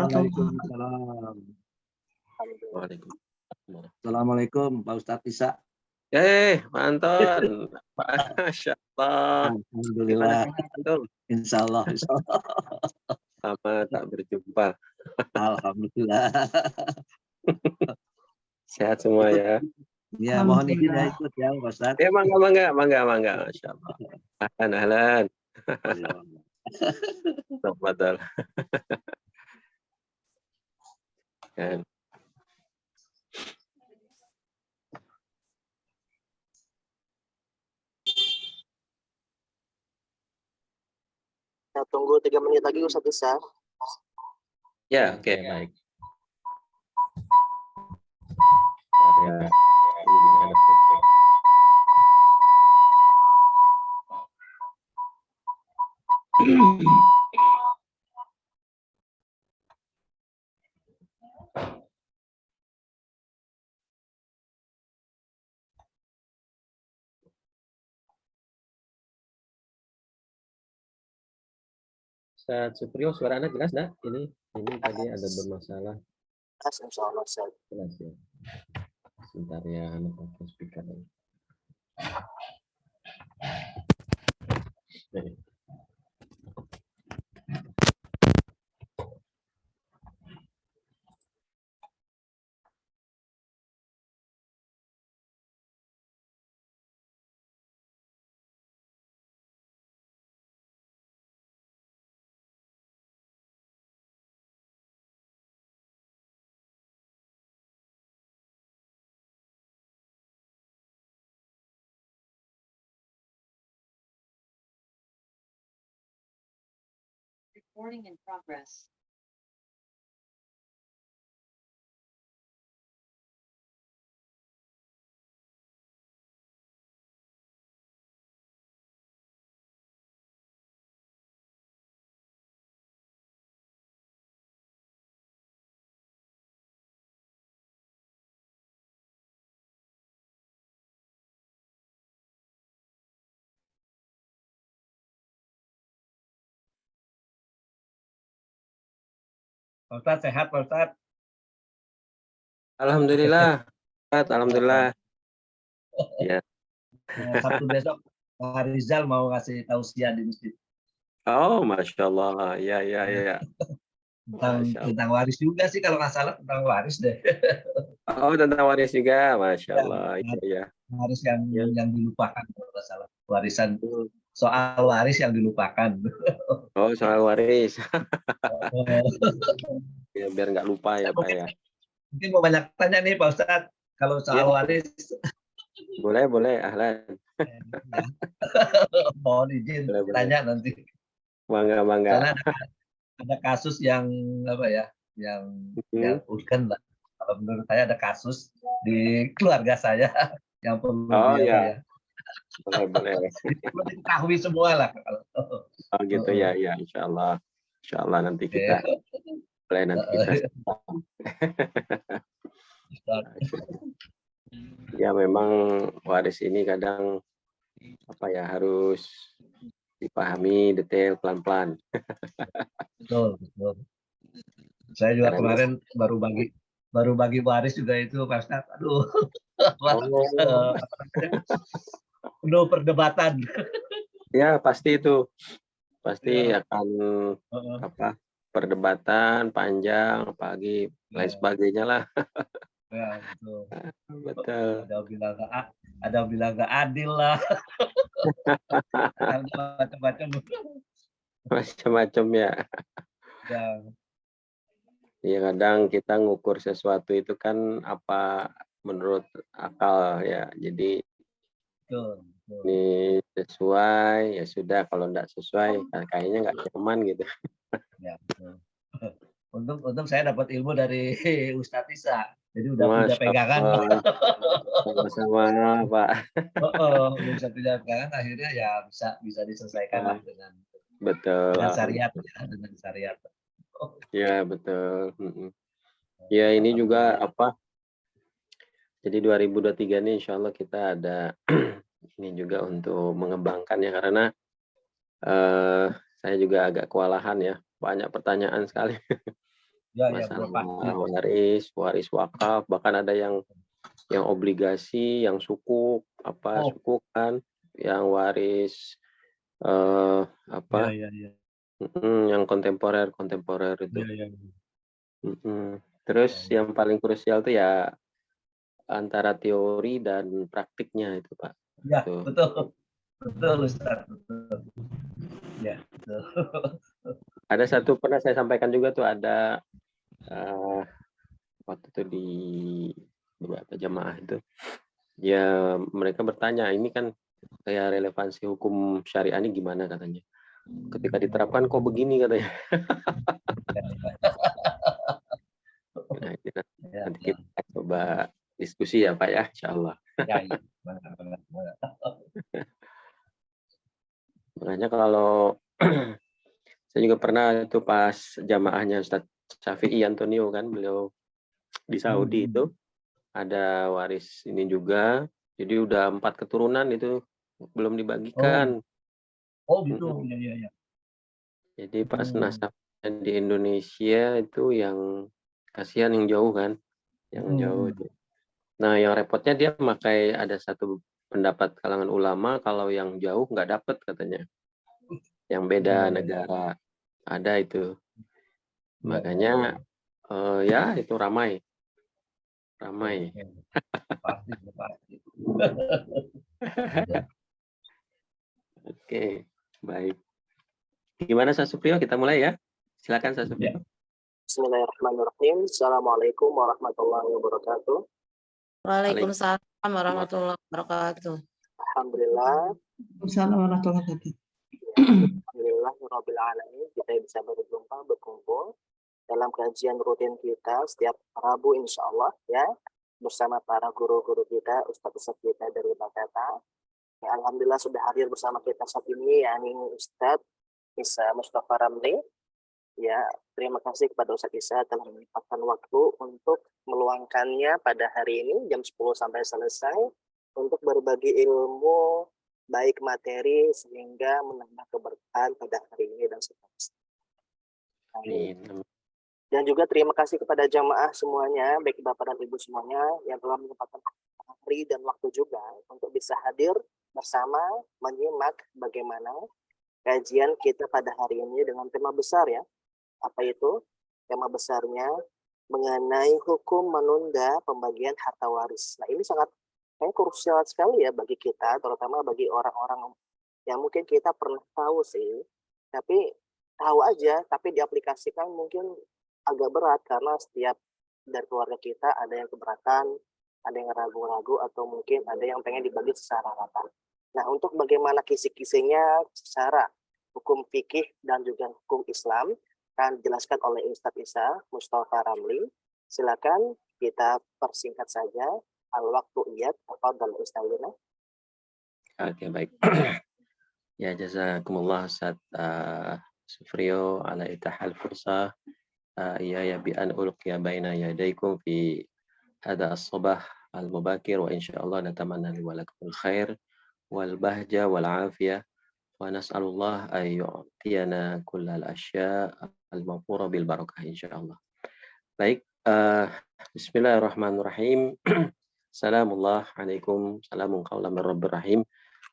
wabarakatuh. Waalaikumsalam. Waalaikumsalam. Assalamualaikum Pak Ustadz Isa. Pak Anton. Masya Allah. Gimana Alhamdulillah. kabar Anton? Insya Allah. Lama tak berjumpa. Alhamdulillah. Sehat semua ya. Ya, mohon izin ya ikut ya Pak Ustadz. Mangga. Masya Allah. Ahlan. Tafadhal. Kan. Kita tunggu 3 menit lagi Ustadz Isa. Ya, oke, baik. Ya. Ustaz Supriyo, suara Anda jelas enggak? Ini tadi ada bermasalah. Insya Allah, Ustadz. Jelas ya. Sebentar ya, Anda pakai speaker. Baik. Recording in progress. Pak Ustadz sehat Pak Ustadz. Alhamdulillah. Alhamdulillah. Ya. Sabtu besok Pak Rizal mau ngasih tausiah di masjid. Oh, Masya Allah. Ya. Tentang waris juga sih kalau nggak salah, tentang waris deh. Oh, tentang waris juga. Masya Allah. Ya. Waris yang dilupakan kalau nggak salah. Warisan, soal waris yang dilupakan. Oh, soal waris. Ya, biar nggak lupa ya Pak ya. Mungkin mau banyak tanya nih Pak Ustadz, kalau soal waris. Boleh, ahlan. Mohon izin tanya nanti. Mangga. Karena ada kasus yang apa ya, yang urgen lah. Kalau menurut saya ada kasus di keluarga saya yang perlu ya. Boleh. Perlu diketahui semua lah. Oh gitu ya, Insya Allah nanti kita ya memang waris ini kadang harus dipahami detail pelan-pelan. Betul. Saya juga kemarin baru bagi waris juga itu Pak Ustadz. Aduh. Penuh perdebatan. Ya, pasti itu. Pasti akan perdebatan panjang, pagi, lain sebagainya lah. Ya, betul. Ada bilang nggak adil lah. Macam-macam ya. Ya kadang kita ngukur sesuatu itu kan apa menurut akal ya. Jadi ini sesuai ya sudah, kalau enggak sesuai kayaknya nggak nyaman gitu. Ya, untung saya dapat ilmu dari Ustadz Isa. Jadi udah punya pegangan. Sama-sama Pak. Udah bisa punya pegangan, akhirnya ya bisa diselesaikan lah dengan syariat ya, dengan syariat. Ya betul. Ya ini juga jadi 2023 ini insya Allah kita ada ini juga untuk mengembangkannya, karena saya juga agak kewalahan ya, banyak pertanyaan sekali. Ya, ya, benar pasti. masalah waris wakaf, bahkan ada yang obligasi, yang sukuk, Oh, sukuk kan, yang waris ya, apa, ya, ya, yang kontemporer itu. ya, ya, Terus ya, yang paling krusial tuh ya antara teori dan praktiknya itu, Pak. ya, Tuh. betul, betul, Ustaz, betul. Ya, betul. Ada satu pernah saya sampaikan juga tuh, ada waktu itu di beberapa jamaah itu, ya mereka bertanya, ini kan kayak relevansi hukum syariah ini gimana katanya. Ketika diterapkan kok begini katanya. Nah, itu Ya, nanti ya, kita coba diskusi ya Pak ya, insya Allah. ya, ya. Benar, benar, benar. Makanya kalau saya juga pernah itu pas jamaahnya Ustadz Syafi'i Antonio kan, beliau di Saudi itu ada waris ini juga, jadi udah 4 keturunan itu belum dibagikan. Oh, gitu, ya, ya, ya. Jadi pas nasabnya di Indonesia itu yang kasihan yang jauh kan, yang jauh itu. Nah, yang repotnya dia memakai ada satu pendapat kalangan ulama kalau yang jauh nggak dapet katanya, yang beda negara ada itu. Makanya ya itu ramai. Pasti, pasti. Oke, baik. Gimana Sa Supriyo? Kita mulai ya. Silakan Sa Supriyo. Bismillahirrahmanirrahim. Assalamualaikum warahmatullahi wabarakatuh. Waalaikumsalam warahmatullahi wabarakatuh. Alhamdulillah. Assalamualaikum warahmatullahi wabarakatuh. Alhamdulillahirabbil alamin. Kita bisa berkumpul dalam kajian rutin kita setiap Rabu insya Allah ya, bersama para guru-guru kita, ustadz-ustadz kita dari Bakata. Ya, alhamdulillah sudah hadir bersama kita saat ini, yakni Ustadz Isa Mustafa Ramli. Ya, terima kasih kepada Ustadz Isa telah menyempatkan waktu untuk meluangkannya pada hari ini jam 10 sampai selesai untuk berbagi ilmu baik materi sehingga menambah keberkahan pada hari ini dan seterusnya. Dan juga terima kasih kepada jamaah semuanya, baik Bapak dan Ibu semuanya yang telah menyempatkan hari dan waktu juga untuk bisa hadir bersama menyimak bagaimana kajian kita pada hari ini dengan tema besar ya. Apa itu? Tema besarnya mengenai hukum menunda pembagian harta waris. Nah, ini sangat krusial sekali ya bagi kita, terutama bagi orang-orang yang mungkin kita pernah tahu sih, tapi tahu aja, tapi diaplikasikan mungkin agak berat karena setiap dari keluarga kita ada yang keberatan, ada yang ragu-ragu, atau mungkin ada yang pengen dibagi secara rata. Nah, untuk bagaimana kisi-kisinya secara hukum fikih dan juga hukum Islam akan dijelaskan oleh Ustadz Isa Mustafa Ramli. Silakan kita persingkat saja. Al-waktu iyad, tafadhal Ustadzina. Oke, baik. Ya, jazakumullah Ustadz Supriyo ala itahal fursah. Ya bi an ulqiya baina yadaykum fi hada as-sabah al-mubakir wa insyaallah natamanna li wa lakum al-khair wal bahja wal afiyah wa nas'alullah ay yu'tiyana kullal asya al-mawfura bil barakah insyaallah. Baik, bismillahirrahmanirrahim. Assalamualaikum, salamun qaulan min rabbir rahim.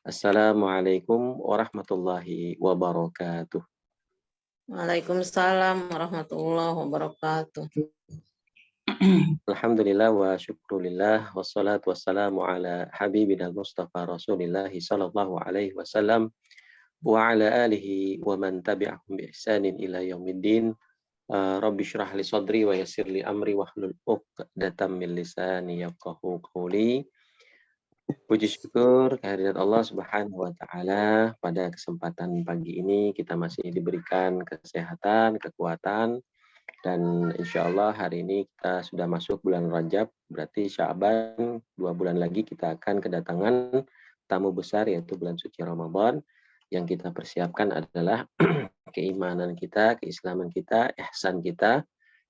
Assalamualaikum warahmatullahi wabarakatuh. Waalaikumsalam warahmatullahi wabarakatuh. Alhamdulillah wa syukurillah wassalatu wassalamu ala habibina Mustafa Rasulillah sallallahu alaihi wasallam wa ala alihi wa man tabi'ahum bi ihsanin ila yaumiddin. Rabbi syrah li sadri wa yassir li amri wahlul 'uqdatam min lisani yafqahu qawli. Puji syukur kehadirat Allah Subhanahu wa taala, pada kesempatan pagi ini kita masih diberikan kesehatan, kekuatan, dan insya Allah hari ini kita sudah masuk bulan Rajab, berarti Sya'ban 2 bulan lagi kita akan kedatangan tamu besar yaitu bulan suci Ramadan. Yang kita persiapkan adalah keimanan kita, keislaman kita, ihsan kita,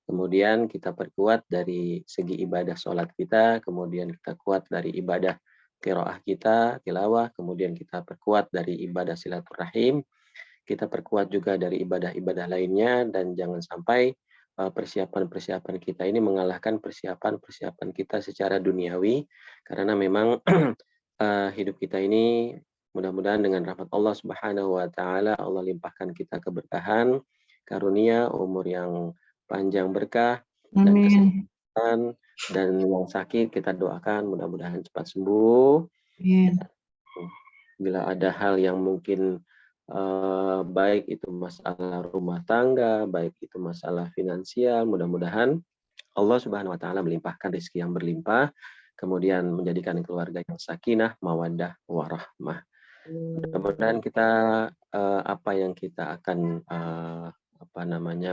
kemudian kita perkuat dari segi ibadah sholat kita, kemudian kita kuat dari ibadah qiraah kita, tilawah, kemudian kita perkuat dari ibadah silaturahim, kita perkuat juga dari ibadah-ibadah lainnya, dan jangan sampai persiapan-persiapan kita ini mengalahkan persiapan-persiapan kita secara duniawi, karena memang hidup kita ini mudah-mudahan dengan rahmat Allah Subhanahu wa taala Allah limpahkan kita keberkahan, karunia, umur yang panjang berkah dan Amin. kesehatan, dan yang sakit kita doakan mudah-mudahan cepat sembuh. Amin. Bila ada hal yang mungkin baik itu masalah rumah tangga, baik itu masalah finansial, mudah-mudahan Allah Subhanahu wa taala melimpahkan rezeki yang berlimpah, kemudian menjadikan keluarga yang sakinah, mawaddah, warahmah. Mudah-mudahan kita apa yang kita akan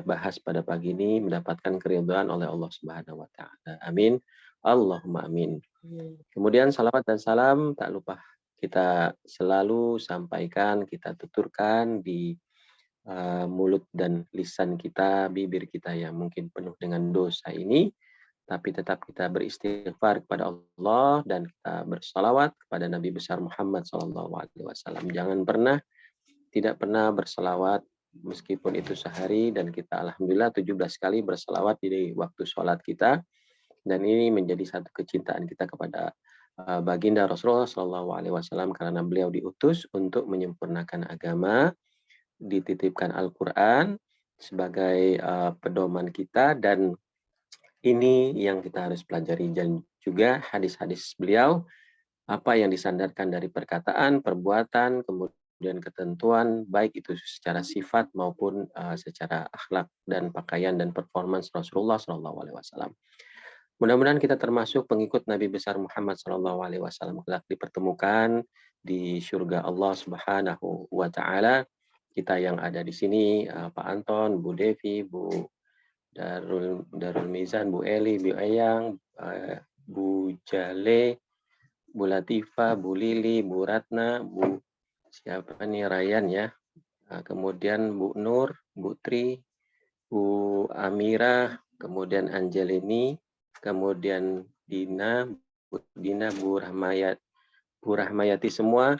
bahas pada pagi ini mendapatkan keridhaan oleh Allah Subhanahu wa taala. Amin. Allahumma amin. Kemudian salawat dan salam tak lupa kita selalu sampaikan, kita tuturkan di mulut dan lisan kita, bibir kita yang mungkin penuh dengan dosa ini, tapi tetap kita beristighfar kepada Allah dan kita bersalawat kepada Nabi besar Muhammad SAW. Jangan pernah, tidak pernah bersalawat meskipun itu sehari, dan kita alhamdulillah 17 kali bersalawat di waktu sholat kita, dan ini menjadi satu kecintaan kita kepada baginda Rasulullah SAW, karena beliau diutus untuk menyempurnakan agama, dititipkan Al-Quran sebagai pedoman kita, dan ini yang kita harus pelajari, dan juga hadis-hadis beliau, apa yang disandarkan dari perkataan, perbuatan, kemudian ketentuan, baik itu secara sifat maupun secara akhlak dan pakaian dan performance Rasulullah SAW. Mudah-mudahan kita termasuk pengikut Nabi besar Muhammad SAW kelak dipertemukan di surga Allah Subhanahu wa taala. Kita yang ada di sini, Pak Anton, Bu Devi, Bu Darul Mizan, Bu Eli, Bu Eyang, Bu Jale, Bu Latifa, Bu Lili, Bu Ratna, Bu siapa nih, Ryan ya. Kemudian Bu Nur, Bu Tri, Bu Amira, kemudian Angelini, kemudian Dina, Bu Rahmayati, semua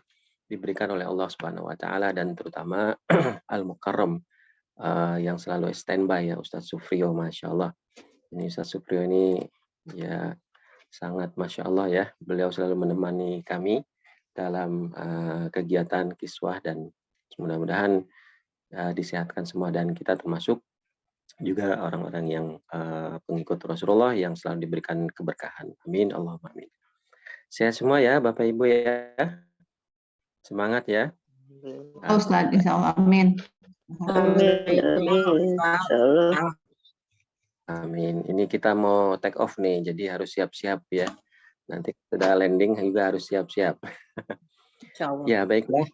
diberikan oleh Allah Subhanahu wa taala, dan terutama Al-Mukarram yang selalu standby ya, Ustadz Sufrio, Masya Allah. Ini Ustadz Sufrio ini ya sangat Masya Allah ya, beliau selalu menemani kami dalam kegiatan kiswah, dan mudah-mudahan disehatkan semua, dan kita termasuk juga orang-orang yang pengikut Rasulullah yang selalu diberikan keberkahan. Amin, Allahumma amin. Sehat semua ya Bapak Ibu ya. Semangat ya. Ustaz, insya Allah. Amin. Amin. Ini kita mau take off nih, jadi harus siap-siap ya. Nanti sudah landing juga harus siap-siap. Ya baiklah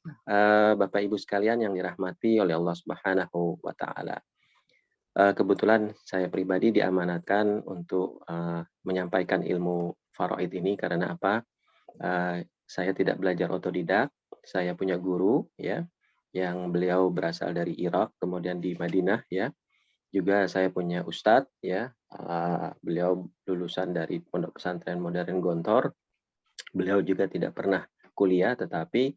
Bapak Ibu sekalian yang dirahmati oleh Allah Subhanahu wa taala. Kebetulan saya pribadi diamanatkan untuk menyampaikan ilmu faraid ini karena apa? Saya tidak belajar otodidak, saya punya guru ya, yang beliau berasal dari Irak, kemudian di Madinah ya. Juga saya punya ustadz ya, beliau lulusan dari Pondok Pesantren Modern Gontor. Beliau juga tidak pernah kuliah, tetapi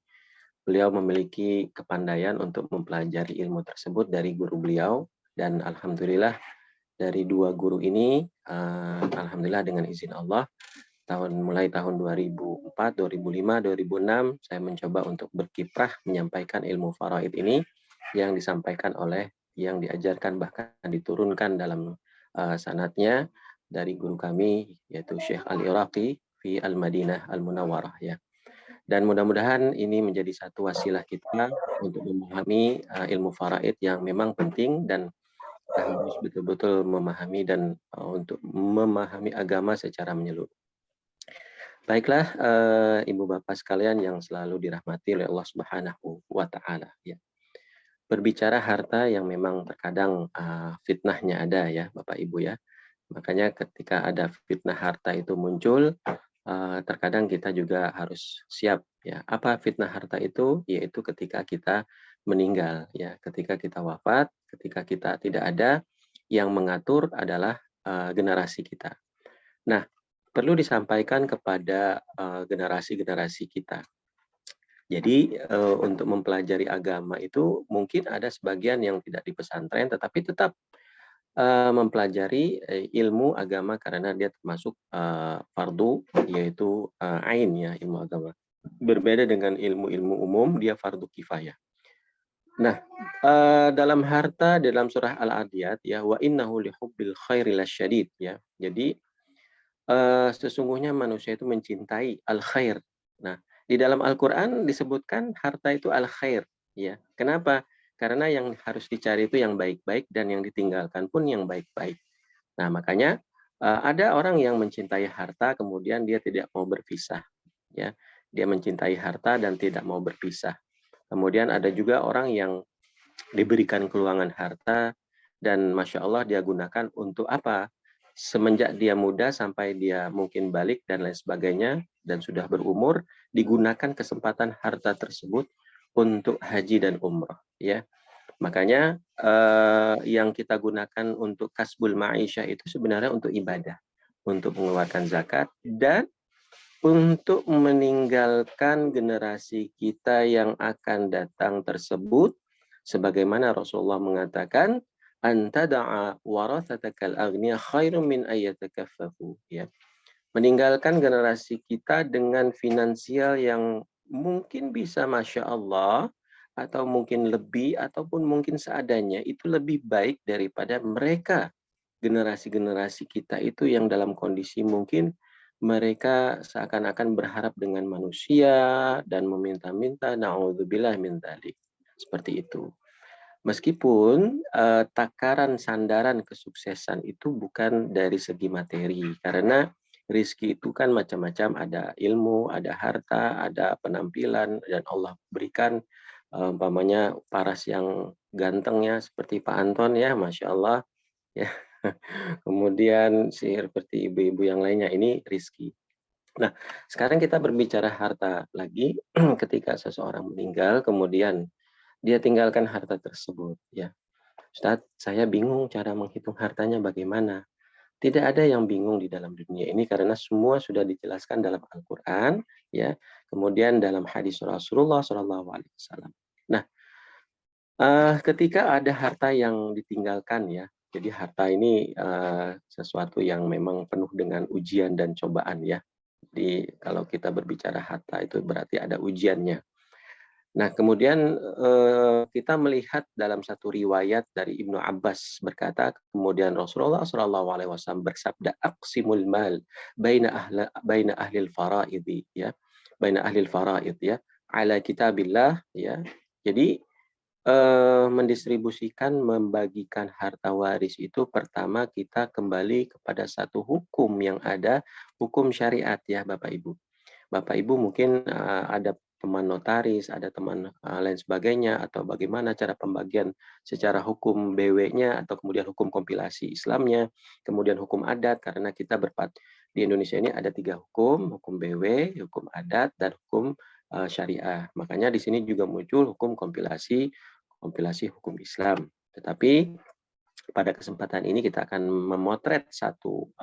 beliau memiliki kepandaian untuk mempelajari ilmu tersebut dari guru beliau. Dan alhamdulillah dari dua guru ini, alhamdulillah dengan izin Allah, mulai tahun 2004, 2005, 2006, saya mencoba untuk berkiprah menyampaikan ilmu faraid ini yang disampaikan oleh, yang diajarkan bahkan diturunkan dalam sanadnya dari guru kami, yaitu Syekh Al-Iraqi fi Al-Madinah Al-Munawwarah ya. Dan mudah-mudahan ini menjadi satu wasilah kita untuk memahami ilmu faraid yang memang penting, dan harus betul-betul memahami dan untuk memahami agama secara menyeluruh. Baiklah Ibu Bapak sekalian yang selalu dirahmati oleh Allah Subhanahu wa taala ya. Berbicara harta yang memang terkadang fitnahnya ada ya Bapak Ibu ya. Makanya ketika ada fitnah harta itu muncul, terkadang kita juga harus siap ya. Apa fitnah harta itu? Yaitu ketika kita meninggal ya, ketika kita wafat, ketika kita tidak ada, yang mengatur adalah generasi kita. Nah, perlu disampaikan kepada generasi-generasi kita. Jadi untuk mempelajari agama itu mungkin ada sebagian yang tidak di pesantren, tetapi tetap mempelajari ilmu agama karena dia termasuk fardu, yaitu ain ya, ilmu agama. Berbeda dengan ilmu-ilmu umum, dia fardu kifayah. Nah, dalam harta dalam surah Al-Adiyat ya, wa innahu lihubbil khairi lasyadid ya. Jadi sesungguhnya manusia itu mencintai al-khair. Nah, di dalam Al-Qur'an disebutkan harta itu al-khair ya. Kenapa? Karena yang harus dicari itu yang baik-baik dan yang ditinggalkan pun yang baik-baik. Nah, makanya ada orang yang mencintai harta kemudian dia tidak mau berpisah ya. Dia mencintai harta dan tidak mau berpisah. Kemudian ada juga orang yang diberikan keluangan harta dan Masya Allah dia gunakan untuk apa? Semenjak dia muda sampai dia mungkin balik dan lain sebagainya dan sudah berumur, digunakan kesempatan harta tersebut untuk haji dan umrah ya. Makanya yang kita gunakan untuk kasbul ma'isyah itu sebenarnya untuk ibadah, untuk mengeluarkan zakat dan untuk meninggalkan generasi kita yang akan datang tersebut, sebagaimana Rasulullah mengatakan, antada'a warathatakal aghniya khairum min ayyatakaffafu. Ya. Meninggalkan generasi kita dengan finansial yang mungkin bisa Masya Allah, atau mungkin lebih, ataupun mungkin seadanya, itu lebih baik daripada mereka. Generasi-generasi kita itu yang dalam kondisi mungkin mereka seakan-akan berharap dengan manusia dan meminta-minta, na'udzubillah min dzalik. Seperti itu. Meskipun takaran sandaran kesuksesan itu bukan dari segi materi, karena rizki itu kan macam-macam, ada ilmu, ada harta, ada penampilan, dan Allah berikan umpamanya paras yang gantengnya seperti Pak Anton ya, Masya Allah. Ya. Kemudian seperti ibu-ibu yang lainnya, ini rizki. Nah, sekarang kita berbicara harta lagi. Ketika seseorang meninggal, kemudian dia tinggalkan harta tersebut. Ya, Ustadz, saya bingung cara menghitung hartanya bagaimana. Tidak ada yang bingung di dalam dunia ini karena semua sudah dijelaskan dalam Al-Quran, ya. Kemudian dalam hadis Rasulullah SAW. Nah, ketika ada harta yang ditinggalkan ya, jadi harta ini sesuatu yang memang penuh dengan ujian dan cobaan ya. Jadi kalau kita berbicara harta itu berarti ada ujiannya. Nah kemudian kita melihat dalam satu riwayat dari Ibnu Abbas berkata, kemudian Rasulullah SAW bersabda, aqsimul mal baina ahlil faraidi ya, baina ahlil faraid ya, ala kitabillah ya. Jadi mendistribusikan, membagikan harta waris itu pertama kita kembali kepada satu hukum yang ada, hukum syariat ya Bapak Ibu. Bapak Ibu mungkin ada teman notaris, ada teman lain sebagainya, atau bagaimana cara pembagian secara hukum BW-nya, atau kemudian hukum kompilasi Islamnya, kemudian hukum adat, karena kita di Indonesia ini ada 3 hukum, hukum BW, hukum adat, dan hukum syariah. Makanya di sini juga muncul hukum kompilasi hukum Islam. Tetapi pada kesempatan ini kita akan memotret satu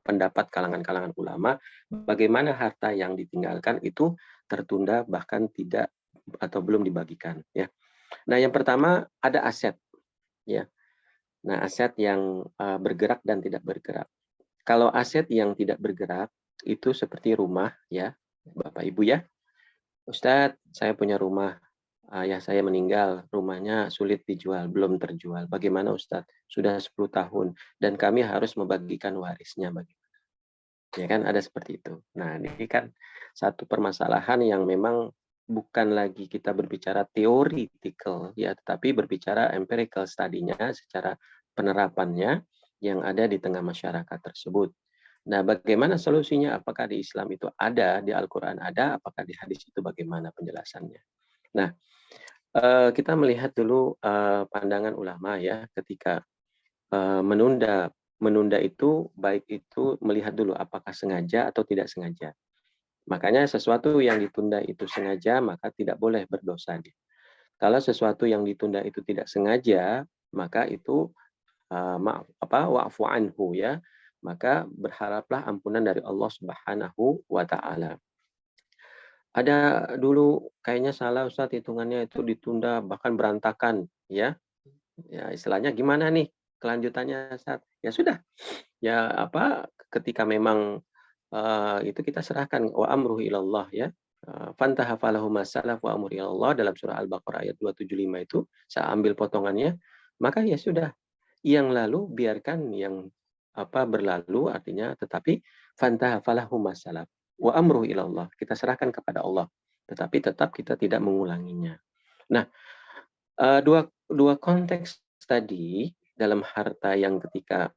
pendapat kalangan-kalangan ulama bagaimana harta yang ditinggalkan itu tertunda bahkan tidak atau belum dibagikan ya. Nah, yang pertama ada aset ya. Nah, aset yang bergerak dan tidak bergerak. Kalau aset yang tidak bergerak itu seperti rumah ya, Bapak Ibu ya. Ustadz, saya punya rumah. Ayah saya meninggal, rumahnya sulit dijual, belum terjual. Bagaimana Ustadz? Sudah 10 tahun dan kami harus membagikan warisnya. Bagaimana? Ya kan ada seperti itu. Nah, ini kan satu permasalahan yang memang bukan lagi kita berbicara theoretical ya, tetapi berbicara empirical study-nya secara penerapannya yang ada di tengah masyarakat tersebut. Nah, bagaimana solusinya? Apakah di Islam itu ada, di Al-Quran ada, apakah di hadis itu bagaimana penjelasannya? Nah, kita melihat dulu pandangan ulama ya ketika menunda itu baik itu melihat dulu apakah sengaja atau tidak sengaja. Makanya sesuatu yang ditunda itu sengaja maka tidak boleh berdosa. Kalau sesuatu yang ditunda itu tidak sengaja maka itu wa'fu anhu ya, maka berharaplah ampunan dari Allah Subhanahu wa taala. Ada dulu kayaknya salah Ustadz, hitungannya itu ditunda bahkan berantakan ya. Ya istilahnya gimana nih? kelanjutannya Ustaz. Ya sudah. Ya apa ketika memang itu kita serahkan wa amruhu ilallah ya. Fantaha falahu masalaf wa amru ilallah dalam surah Al-Baqarah ayat 275 itu saya ambil potongannya, maka ya sudah. Yang lalu biarkan yang berlalu artinya tetapi fantaha falahu masalaf wa amruhu ilallah. Kita serahkan kepada Allah. Tetapi tetap kita tidak mengulanginya. Nah, dua konteks tadi dalam harta yang ketika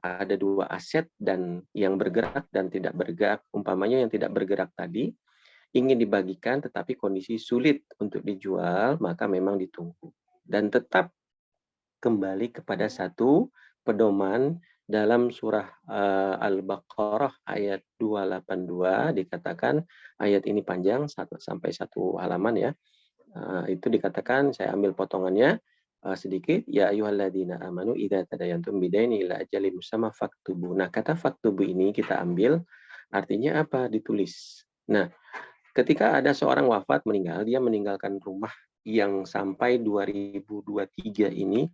ada dua aset dan yang bergerak dan tidak bergerak, umpamanya yang tidak bergerak tadi ingin dibagikan tetapi kondisi sulit untuk dijual, maka memang ditunggu. Dan tetap kembali kepada satu pedoman dalam surah Al-Baqarah ayat 282 dikatakan, ayat ini panjang sampai satu halaman ya. Itu dikatakan, saya ambil potongannya sedikit, ya ayyuhalladzina amanu idza tadayantum bidaini ila ajalin musamma faktubu. Nah, kata faktubu ini kita ambil artinya apa? Ditulis. Nah, ketika ada seorang wafat meninggal, dia meninggalkan rumah yang sampai 2023 ini.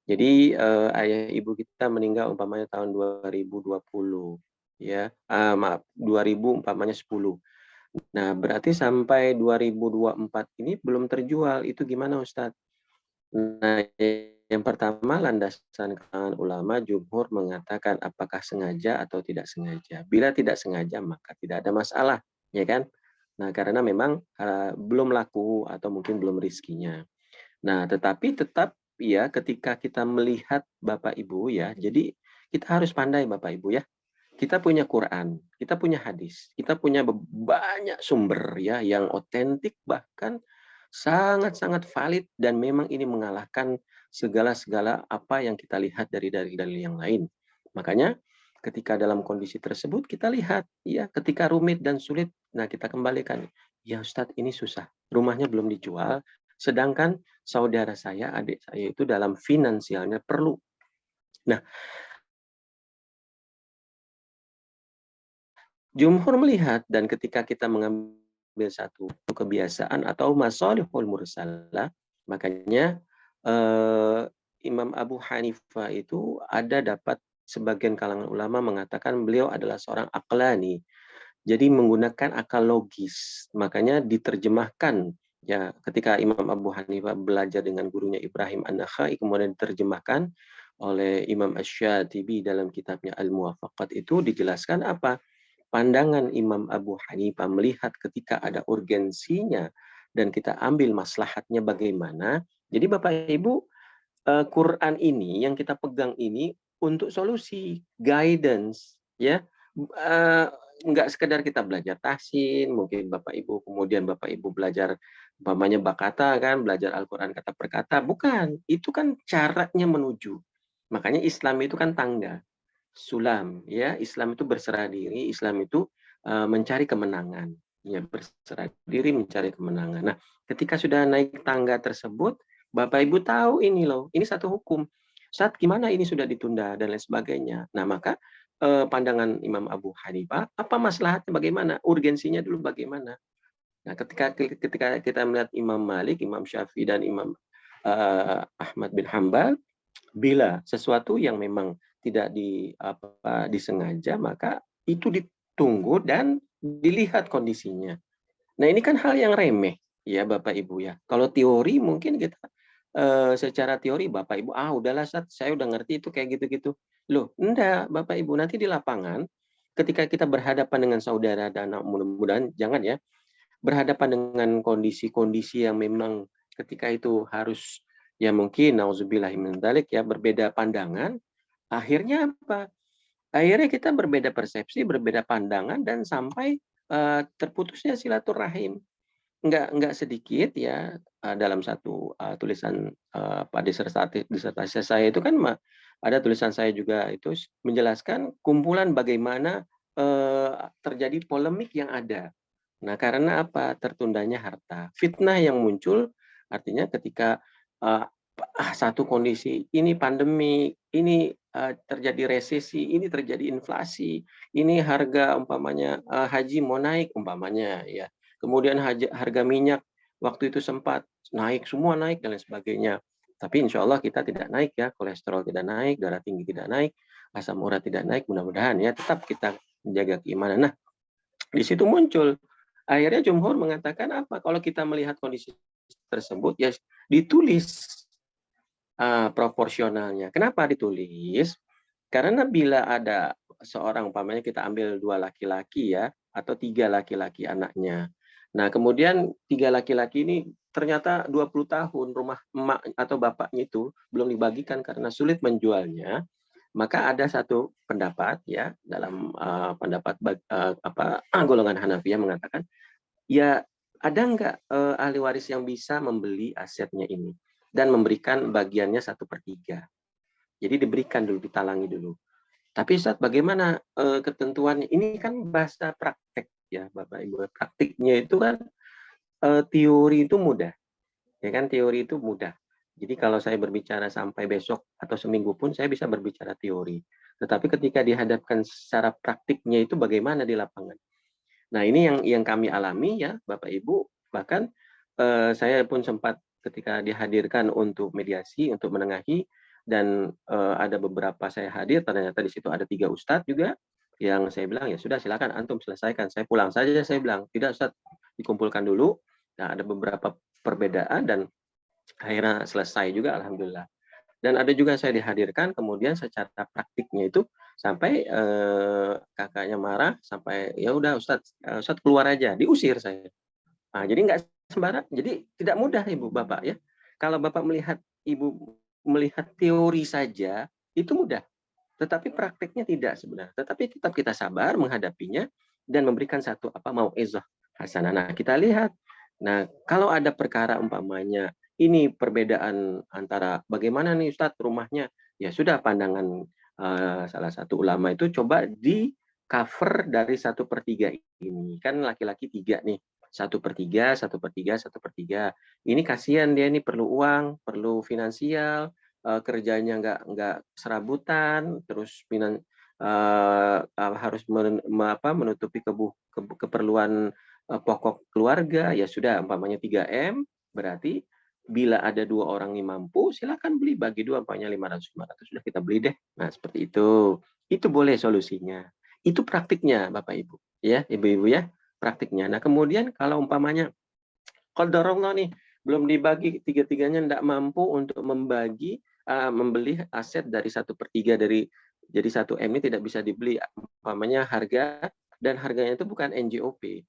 Jadi ayah ibu kita meninggal umpamanya tahun 2020 ya. Maaf, 2000 umpamanya 10. Nah, berarti sampai 2024 ini belum terjual. Itu gimana Ustadz? Nah, yang pertama landasan kalangan ulama jumhur mengatakan apakah sengaja atau tidak sengaja. Bila tidak sengaja maka tidak ada masalah, ya kan? Nah, karena memang belum laku atau mungkin belum rezekinya. Nah, tetapi tetap ya ketika kita melihat Bapak Ibu ya, jadi kita harus pandai Bapak Ibu ya. Kita punya Quran, kita punya hadis, kita punya banyak sumber ya yang otentik bahkan sangat-sangat valid dan memang ini mengalahkan segala-segala apa yang kita lihat dari dalil-dalil yang lain. Makanya ketika dalam kondisi tersebut kita lihat ya ketika rumit dan sulit, nah kita kembalikan. Ya Ustadz ini susah, rumahnya belum dijual, sedangkan saudara saya, adik saya itu dalam finansialnya perlu. Nah, jumhur melihat dan ketika kita mengambil satu kebiasaan atau masalihul mursalah, makanya Imam Abu Hanifah itu ada dapat sebagian kalangan ulama mengatakan beliau adalah seorang aqlani. Jadi menggunakan akal logis. Makanya diterjemahkan ya ketika Imam Abu Hanifah belajar dengan gurunya Ibrahim An-Nakhai kemudian diterjemahkan oleh Imam Asy-Syatibi dalam kitabnya Al-Muwafaqat itu dijelaskan apa? Pandangan Imam Abu Hanifah melihat ketika ada urgensinya dan kita ambil maslahatnya bagaimana. Jadi Bapak Ibu, Quran ini yang kita pegang ini untuk solusi, guidance, ya. Enggak sekedar kita belajar tahsin, mungkin Bapak Ibu kemudian Bapak Ibu belajar umpamanya bakata kan, belajar Al-Quran kata per kata, bukan. Itu kan caranya menuju. Makanya Islam itu kan tangga. Sulam ya, Islam itu berserah diri, Islam itu mencari kemenangan ya, berserah diri mencari kemenangan. Nah, ketika sudah naik tangga tersebut Bapak Ibu tahu ini loh, ini satu hukum saat gimana ini sudah ditunda dan lain sebagainya. Nah, maka pandangan Imam Abu Hanifah apa maslahatnya bagaimana, urgensinya dulu bagaimana. Nah, ketika kita melihat Imam Malik, Imam Syafi'i dan Imam Ahmad bin Hambal, bila sesuatu yang memang tidak disengaja, maka itu ditunggu dan dilihat kondisinya. Nah, ini kan hal yang remeh, ya Bapak Ibu ya. Kalau teori mungkin kita secara teori Bapak Ibu, udahlah saya udah ngerti itu kayak gitu-gitu. Loh, enggak Bapak Ibu, nanti di lapangan ketika kita berhadapan dengan saudara dan mudah-mudahan jangan ya, berhadapan dengan kondisi-kondisi yang memang ketika itu harus ya mungkin nauzubillahi min dzalik ya berbeda pandangan, akhirnya apa? Akhirnya kita berbeda persepsi, berbeda pandangan dan sampai terputusnya silaturahim. Enggak sedikit ya dalam satu tulisan disertasi saya itu kan ada tulisan saya juga itu menjelaskan kumpulan bagaimana terjadi polemik yang ada. Nah, karena apa? Tertundanya harta. Fitnah yang muncul artinya ketika satu kondisi ini pandemi, ini terjadi resesi, ini terjadi inflasi, ini harga umpamanya haji mau naik umpamanya ya. Kemudian harga minyak waktu itu sempat naik, semua naik dan lain sebagainya. Tapi insya Allah kita tidak naik ya, kolesterol tidak naik, darah tinggi tidak naik, asam urat tidak naik, mudah-mudahan ya tetap kita menjaga keimanan. Nah, di situ muncul. Akhirnya jumhur mengatakan apa? Kalau kita melihat kondisi tersebut, ya ditulis proporsionalnya. Kenapa ditulis? Karena bila ada seorang, umpamanya kita ambil 2 laki-laki ya, atau 3 laki-laki anaknya. Nah, kemudian 3 laki-laki ini ternyata 20 tahun rumah emak atau bapaknya itu belum dibagikan karena sulit menjualnya. Maka ada satu pendapat ya dalam pendapat golongan Hanafiyah mengatakan, ya ada nggak ahli waris yang bisa membeli asetnya ini dan memberikan bagiannya 1/3. Jadi diberikan dulu, ditalangi dulu. Tapi Ustaz, bagaimana ketentuannya? Ini kan bahasa praktek ya Bapak Ibu. Praktiknya itu kan teori itu mudah. Ya kan, teori itu mudah. Jadi kalau saya berbicara sampai besok atau seminggu pun saya bisa berbicara teori. Tetapi ketika dihadapkan secara praktiknya itu bagaimana di lapangan. Nah, ini yang kami alami ya Bapak Ibu. Bahkan saya pun sempat ketika dihadirkan untuk mediasi, untuk menengahi, dan ada beberapa saya hadir, ternyata di situ ada 3 ustadz juga, yang saya bilang, ya sudah silakan antum selesaikan, saya pulang saja, saya bilang. Tidak Ustadz, dikumpulkan dulu. Nah, ada beberapa perbedaan dan akhirnya selesai juga alhamdulillah. Dan ada juga saya dihadirkan, kemudian secara praktiknya itu sampai kakaknya marah, sampai ya udah Ustadz keluar aja, diusir saya. Nah, jadi nggak sembarang, jadi tidak mudah Ibu Bapak ya. Kalau Bapak Ibu melihat teori saja itu mudah, tetapi praktiknya tidak sebenarnya. Tetapi tetap kita sabar menghadapinya dan memberikan satu mau'izah hasanah. Nah, kita lihat. Nah, kalau ada perkara umpamanya ini perbedaan antara bagaimana nih Ustadz rumahnya, ya sudah pandangan salah satu ulama itu coba di cover dari 1/3 ini. Kan laki-laki 3 nih. 1/3, 1/3, 1/3. Ini kasihan dia ini perlu uang, perlu finansial, kerjanya nggak serabutan, terus harus menutupi keperluan pokok keluarga, ya sudah umpamanya 3M, berarti bila ada 2 orang yang mampu, silakan beli, bagi 2 umpamanya 500, sudah kita beli deh. Nah, seperti itu. Itu boleh solusinya. Itu praktiknya Bapak Ibu, ya, Ibu-ibu ya, praktiknya. Nah, kemudian kalau umpamanya qadarullah nih belum dibagi, tiga-tiganya tidak mampu untuk membeli aset dari 1/3 dari, jadi 1M ini tidak bisa dibeli umpamanya harga, dan harganya itu bukan NJOP.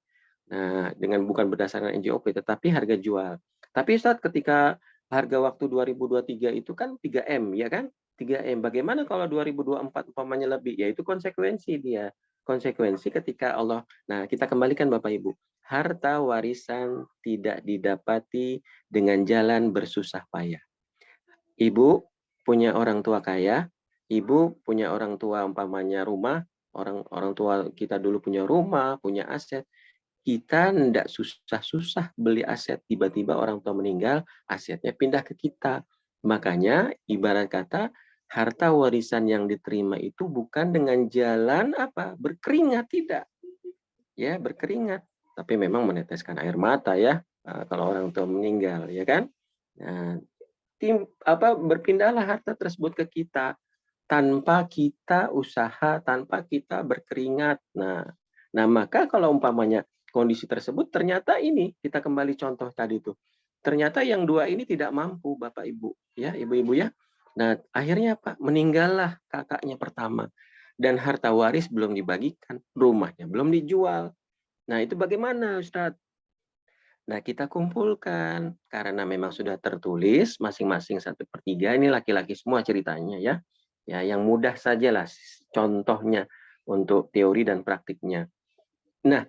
Nah, bukan berdasarkan NJOP tetapi harga jual. Tapi Ustadz, ketika harga waktu 2023 itu kan 3M ya kan? 3M. Bagaimana kalau 2024 umpamanya lebih? Ya itu konsekuensi dia. Konsekuensi ketika Allah. Nah, kita kembalikan Bapak Ibu. Harta warisan tidak didapati dengan jalan bersusah payah. Ibu punya orang tua kaya, ibu punya orang tua umpamanya rumah, orang tua kita dulu punya rumah, punya aset. Kita tidak susah-susah beli aset, tiba-tiba orang tua meninggal, asetnya pindah ke kita. Makanya ibarat kata harta warisan yang diterima itu bukan dengan jalan berkeringat, tidak. Ya, berkeringat, tapi memang meneteskan air mata ya kalau orang tua meninggal, ya kan? Nah, berpindahlah harta tersebut ke kita tanpa kita usaha, tanpa kita berkeringat. Nah, maka kalau umpamanya kondisi tersebut ternyata ini, kita kembali contoh tadi itu. Ternyata yang 2 ini tidak mampu Bapak Ibu, ya, Ibu-ibu ya. Nah, akhirnya meninggallah kakaknya pertama dan harta waris belum dibagikan, rumahnya belum dijual. Nah, itu bagaimana Ustadz? Nah, kita kumpulkan karena memang sudah tertulis masing-masing 1/3, ini laki-laki semua ceritanya ya. Ya, yang mudah sajalah contohnya untuk teori dan praktiknya. Nah,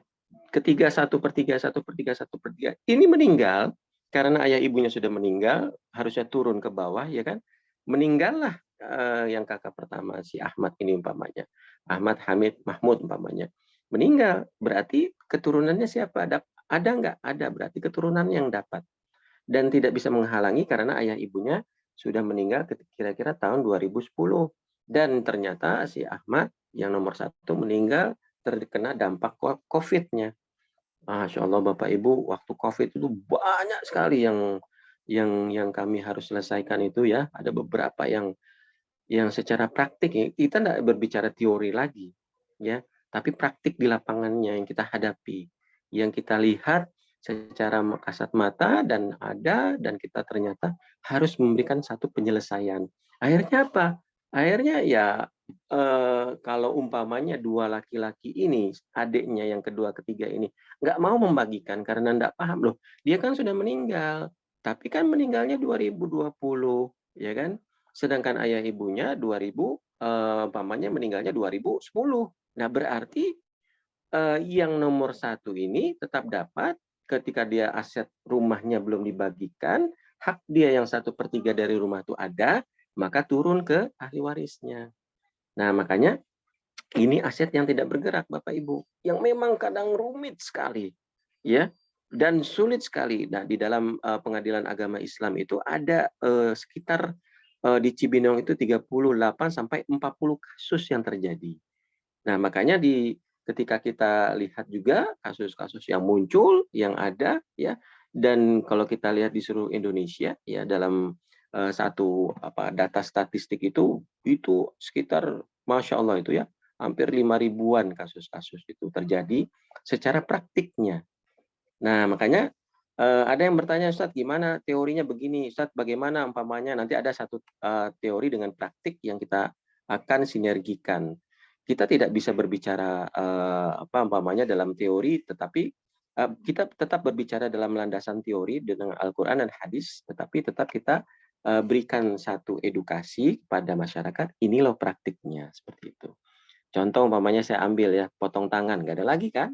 ketiga 1/3, 1/3, 1/3 ini meninggal karena ayah ibunya sudah meninggal, harusnya turun ke bawah ya kan. Meninggallah yang kakak pertama si Ahmad ini umpamanya. Ahmad, Hamid, Mahmud umpamanya. Meninggal, berarti keturunannya siapa? Ada nggak? Ada, berarti keturunan yang dapat. Dan tidak bisa menghalangi karena ayah ibunya sudah meninggal kira-kira tahun 2010. Dan ternyata si Ahmad yang nomor 1 meninggal terkena dampak COVID-nya. Masya Allah Bapak Ibu, waktu COVID itu banyak sekali yang yang kami harus selesaikan itu ya, ada beberapa yang secara praktik ya, kita tidak berbicara teori lagi, ya, tapi praktik di lapangannya yang kita hadapi, yang kita lihat secara kasat mata dan kita ternyata harus memberikan satu penyelesaian. Akhirnya apa? Akhirnya ya kalau umpamanya dua laki-laki ini, adiknya yang kedua ketiga ini nggak mau membagikan karena nggak paham loh, dia kan sudah meninggal, tapi kan meninggalnya 2020, ya kan? Sedangkan ayah ibunya 2000, umpamanya meninggalnya 2010. Nah, berarti yang nomor satu ini tetap dapat ketika dia aset rumahnya belum dibagikan, hak dia yang 1/3 dari rumah itu ada, maka turun ke ahli warisnya. Nah, makanya ini aset yang tidak bergerak, Bapak Ibu, yang memang kadang rumit sekali, ya, dan sulit sekali. Nah, di dalam pengadilan agama Islam itu ada sekitar di Cibinong itu 38 sampai 40 kasus yang terjadi. Nah, makanya ketika kita lihat juga kasus-kasus yang muncul, yang ada, ya, dan kalau kita lihat di seluruh Indonesia, ya, dalam satu data statistik itu sekitar, Masya Allah itu ya, hampir 5.000-an kasus-kasus itu terjadi secara praktiknya. Nah, makanya ada yang bertanya, Ustadz, gimana teorinya begini? Ustadz, bagaimana umpamanya nanti ada satu teori dengan praktik yang kita akan sinergikan. Kita tidak bisa berbicara umpamanya dalam teori, tetapi kita tetap berbicara dalam landasan teori dengan Al-Quran dan hadis, tetapi tetap kita berikan satu edukasi kepada masyarakat, ini loh praktiknya, seperti itu. Contoh umpamanya saya ambil ya, potong tangan, nggak ada lagi kan?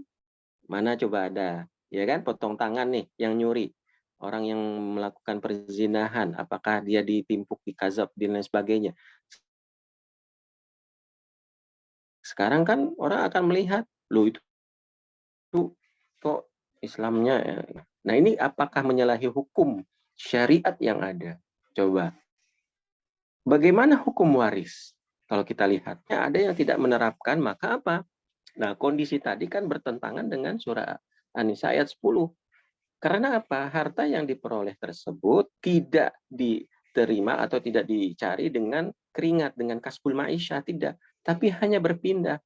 Mana coba ada, ya kan? Potong tangan nih yang nyuri, orang yang melakukan perzinahan, apakah dia ditimpuk, dikazab, dan lain sebagainya. Sekarang kan orang akan melihat, loh itu kok Islamnya ya. Nah, ini apakah menyalahi hukum syariat yang ada? Coba. Bagaimana hukum waris? Kalau kita lihatnya ada yang tidak menerapkan, maka apa? Nah, kondisi tadi kan bertentangan dengan surah An-Nisa ayat 10. Karena apa? Harta yang diperoleh tersebut tidak diterima atau tidak dicari dengan keringat, dengan kasbul ma'isyah, tidak. Tapi hanya berpindah.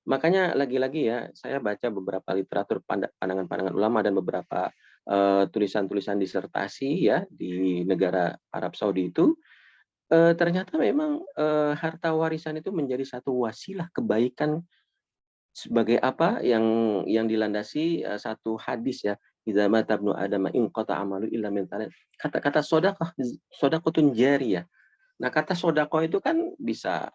Makanya lagi-lagi ya, saya baca beberapa literatur pandangan-pandangan ulama dan beberapa tulisan-tulisan disertasi ya di negara Arab Saudi itu, ternyata memang harta warisan itu menjadi satu wasilah kebaikan sebagai apa yang dilandasi satu hadis ya, idza mata ibnu adama in qata amalu illa min thalath. Kata-kata sedekahun jariyah. Nah, kata sedekah itu kan bisa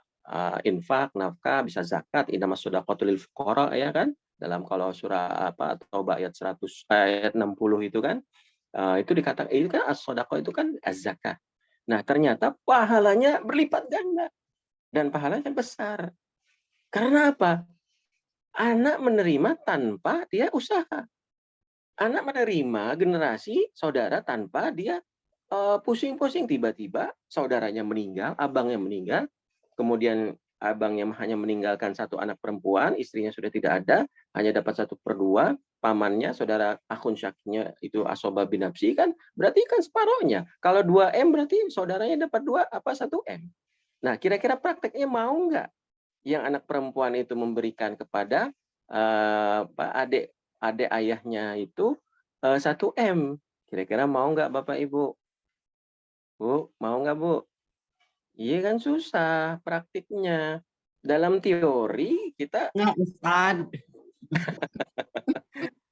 infak, nafkah, bisa zakat, innamas shadaqatu lil fuqara, ya kan? Dalam kalau surah Taubah ayat 60 itu kan itu dikatakan itu kan as-shadaqah itu kan az-zakah. Nah, ternyata pahalanya berlipat ganda dan pahalanya besar. Karena apa? Anak menerima tanpa dia usaha. Anak menerima generasi saudara tanpa dia pusing-pusing. Tiba-tiba saudaranya meninggal, abangnya meninggal, kemudian abangnya hanya meninggalkan satu anak perempuan, istrinya sudah tidak ada, hanya dapat 1/2, pamannya, saudara akhun syaknya itu asoba bin nafsi kan, berarti kan separohnya. Kalau 2M berarti saudaranya dapat 1M. Nah, kira-kira prakteknya mau nggak yang anak perempuan itu memberikan kepada adik ayahnya itu 1M? Kira-kira mau nggak Bapak Ibu? Bu, mau nggak Bu? Iya kan susah praktiknya. Dalam teori kita, Nggak, Ustaz.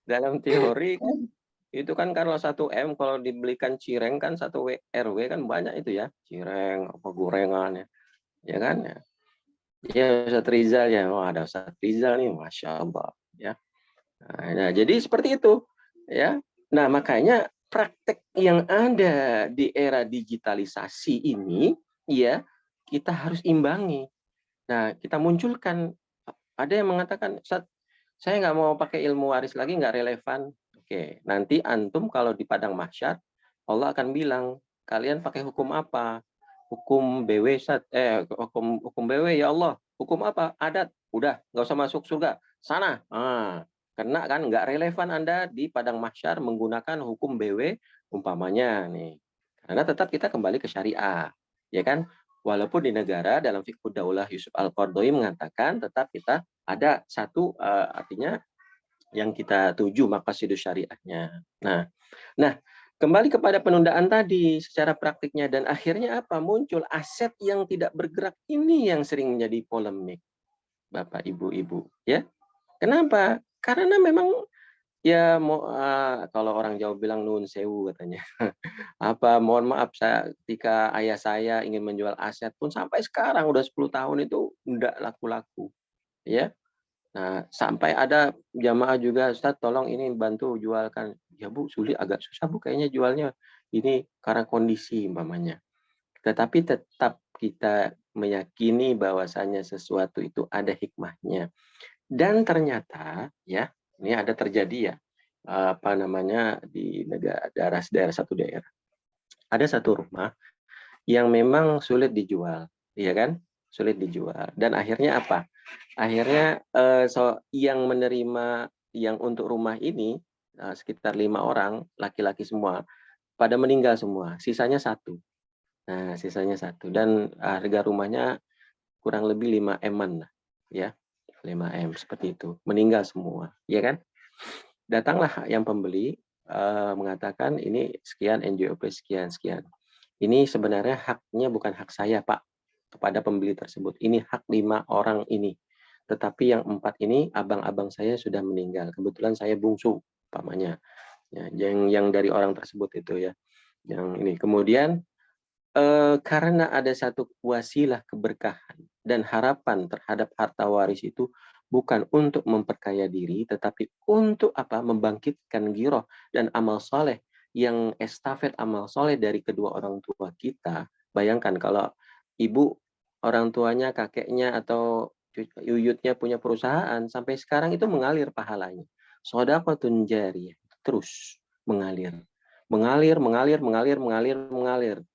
dalam teori kan itu kan kalau 1M kalau dibelikan cireng kan 1 RW kan banyak itu ya, cireng apa gorengan ya, ya kan ya. Ya Ustaz Rizal ya, wah ada Ustaz Rizal nih, Masya Allah ya. Nah, jadi seperti itu ya. Nah, makanya praktek yang ada di era digitalisasi ini ya kita harus imbangi. Nah, kita munculkan, ada yang mengatakan, Ustaz, saya nggak mau pakai ilmu waris lagi, nggak relevan. Oke, nanti antum kalau di padang mahsyar, Allah akan bilang, kalian pakai hukum apa? Hukum BW, Ustaz. Hukum BW ya Allah. Hukum apa? Adat. Udah, nggak usah masuk surga. Sana. Kena kan, nggak relevan Anda di padang mahsyar menggunakan hukum BW, umpamanya nih. Karena tetap kita kembali ke syariah, ya kan? Walaupun di negara dalam Fiqh Daulah Yusuf Al-Qaradawi mengatakan tetap kita ada satu artinya yang kita tuju maqasidus syariahnya. Nah, kembali kepada penundaan tadi secara praktiknya dan akhirnya apa? Muncul aset yang tidak bergerak ini yang sering menjadi polemik, Bapak Ibu, ya. Kenapa? Karena memang ya kalau orang Jawa bilang nun sewu katanya. Mohon maaf ketika ayah saya ingin menjual aset pun sampai sekarang udah 10 tahun itu enggak laku-laku, ya. Nah, sampai ada jamaah juga, "Ustaz, tolong ini bantu jualkan." "Ya, Bu, sulit, agak susah, Bu, kayaknya jualnya. Ini karena kondisi," umpamanya. Tetapi tetap kita meyakini bahwasanya sesuatu itu ada hikmahnya. Dan ternyata ya, ini ada terjadi ya, di daerah satu daerah. Ada satu rumah yang memang sulit dijual, ya kan? Sulit dijual. Dan akhirnya apa? Akhirnya yang menerima yang untuk rumah ini sekitar 5 orang, laki-laki semua, pada meninggal semua. Sisanya satu. Nah, sisanya satu. Dan harga rumahnya kurang lebih 5 M-an lah, ya. 5 M seperti itu. Meninggal semua, ya kan? Datanglah yang pembeli mengatakan ini sekian NJOP sekian sekian. Ini sebenarnya haknya bukan hak saya, Pak, kepada pembeli tersebut. Ini hak 5 orang ini. Tetapi yang 4 ini abang-abang saya sudah meninggal. Kebetulan saya bungsu, umpamanya. Ya, yang dari orang tersebut itu ya. Yang ini. Kemudian karena ada satu wasilah keberkahan dan harapan terhadap harta waris itu bukan untuk memperkaya diri, tetapi untuk apa? Membangkitkan giroh dan amal soleh yang estafet amal soleh dari kedua orang tua kita. Bayangkan kalau ibu, orang tuanya, kakeknya, atau yuyutnya punya perusahaan, sampai sekarang itu mengalir pahalanya. Shadaqatun jariyah, terus mengalir. Mengalir,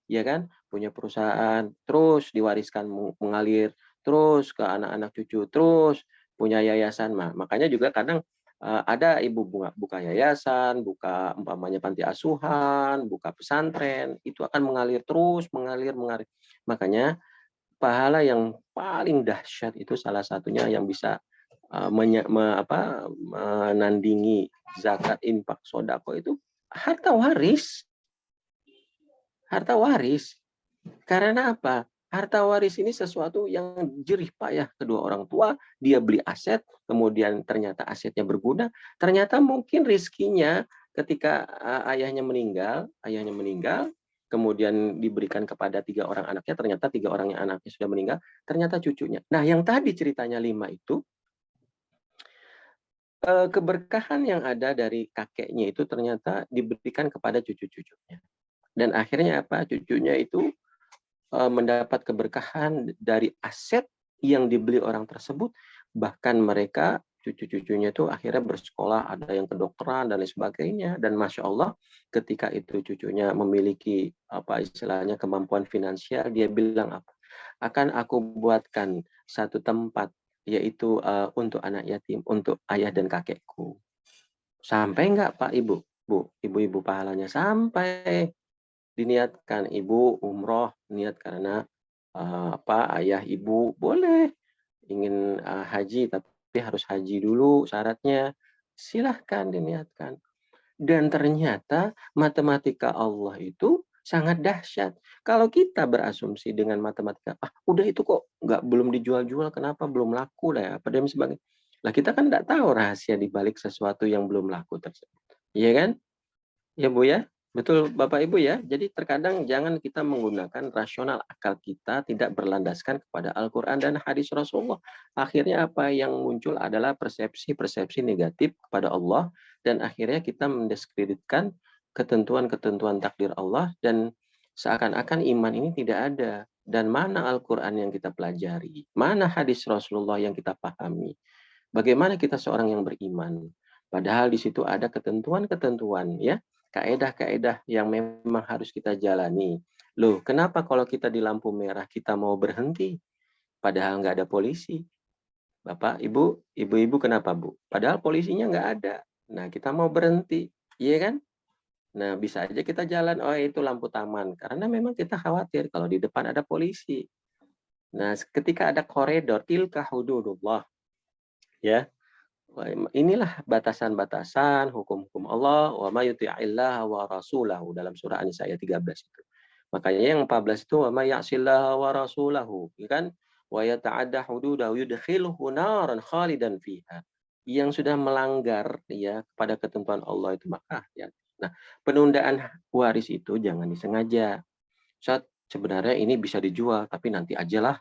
ya kan? Punya perusahaan, terus diwariskan mengalir, terus ke anak-anak cucu, terus punya yayasan. Makanya juga kadang ada ibu buka yayasan, buka umpamanya panti asuhan, buka pesantren, itu akan mengalir terus, mengalir. Makanya pahala yang paling dahsyat itu salah satunya yang bisa menandingi zakat, infak, sodako itu harta waris. Harta waris. Karena apa? Harta waris ini sesuatu yang jerih payah kedua orang tua. Dia beli aset, kemudian ternyata asetnya berguna. Ternyata mungkin rizkinya ketika ayahnya meninggal, kemudian diberikan kepada 3 orang anaknya, ternyata 3 orang yang anaknya sudah meninggal, ternyata cucunya. Nah, yang tadi ceritanya 5 itu, keberkahan yang ada dari kakeknya itu ternyata diberikan kepada cucu-cucunya. Dan akhirnya apa? Cucunya itu mendapat keberkahan dari aset yang dibeli orang tersebut, bahkan mereka cucu-cucunya itu akhirnya bersekolah, ada yang kedokteran dan lain sebagainya. Dan masya Allah, ketika itu cucunya memiliki apa istilahnya kemampuan finansial, dia bilang apa? Akan aku buatkan satu tempat, yaitu untuk anak yatim, untuk ayah dan kakekku. Sampai enggak Pak Ibu? Ibu-ibu pahalanya sampai. Diniatkan ibu umroh, niat karena ayah ibu boleh ingin haji, tapi harus haji dulu syaratnya. Silahkan diniatkan. Dan ternyata matematika Allah itu sangat dahsyat. Kalau kita berasumsi dengan matematika, udah itu kok belum dijual-jual, kenapa belum laku lah ya, pada sebagainya. Lah kita kan nggak tahu rahasia di balik sesuatu yang belum laku tersebut. Iya kan? Ya Bu ya, betul Bapak Ibu ya. Jadi terkadang jangan kita menggunakan rasional akal kita tidak berlandaskan kepada Al-Quran dan hadis Rasulullah. Akhirnya apa yang muncul adalah persepsi-persepsi negatif kepada Allah dan akhirnya kita mendiskreditkan ketentuan-ketentuan takdir Allah dan seakan-akan iman ini tidak ada. Dan mana Al-Quran yang kita pelajari? Mana hadis Rasulullah yang kita pahami? Bagaimana kita seorang yang beriman? Padahal di situ ada ketentuan-ketentuan ya, kaedah-kaedah yang memang harus kita jalani. Loh, kenapa kalau kita di lampu merah kita mau berhenti? Padahal nggak ada polisi. Bapak, Ibu-ibu kenapa Bu? Padahal polisinya nggak ada. Nah, kita mau berhenti. Iya kan? Nah, bisa aja kita jalan, oh itu lampu taman. Karena memang kita khawatir kalau di depan ada polisi. Nah, ketika ada koridor, tilka hududullah. Ya, inilah batasan-batasan hukum-hukum Allah, wa may yuti'illah wa rasulahu dalam surah An-Nisa ayat 13 itu. Makanya yang 14 itu wa may ya'sillah wa rasulahu, ya kan? Wa yata'adda hududahu yudkhilhu naran khalidan fiha. Yang sudah melanggar ya kepada ketentuan Allah itu maka ya. Nah, penundaan waris itu jangan disengaja. Saat sebenarnya ini bisa dijual tapi nanti ajalah.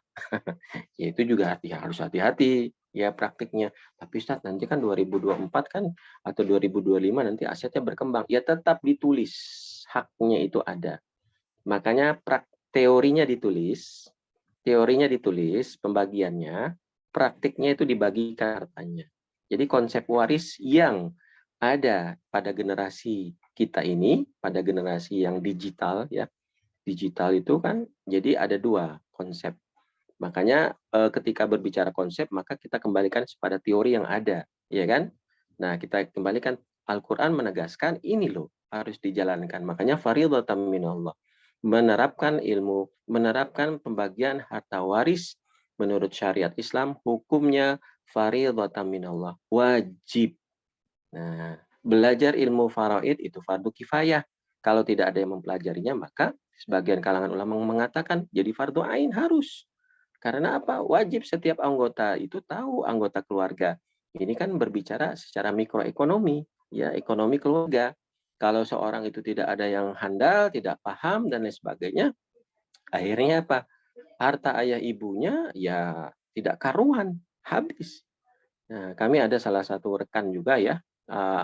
Ya itu juga harus hati-hati ya praktiknya. Tapi Ustaz nanti kan 2024 kan atau 2025 nanti asetnya berkembang. Ya tetap ditulis haknya itu ada. Makanya teorinya ditulis pembagiannya, praktiknya itu dibagi hartanya. Jadi konsep waris yang ada pada generasi kita ini, pada generasi yang digital ya, digital itu kan jadi ada dua konsep. Makanya ketika berbicara konsep maka kita kembalikan kepada teori yang ada, ya kan? Nah, kita kembalikan Al-Qur'an menegaskan ini loh harus dijalankan. Makanya fardhatan minallah. Menerapkan ilmu, menerapkan pembagian harta waris menurut syariat Islam hukumnya fardhatan minallah, wajib. Nah, belajar ilmu faraid itu fardu kifayah. Kalau tidak ada yang mempelajarinya maka sebagian kalangan ulama mengatakan jadi fardu ain harus. Karena apa? Wajib setiap anggota itu tahu anggota keluarga. Ini kan berbicara secara mikroekonomi, ya ekonomi keluarga. Kalau seorang itu tidak ada yang handal, tidak paham dan lain sebagainya, akhirnya apa? Harta ayah ibunya ya tidak karuan, habis. Nah, kami ada salah satu rekan juga ya,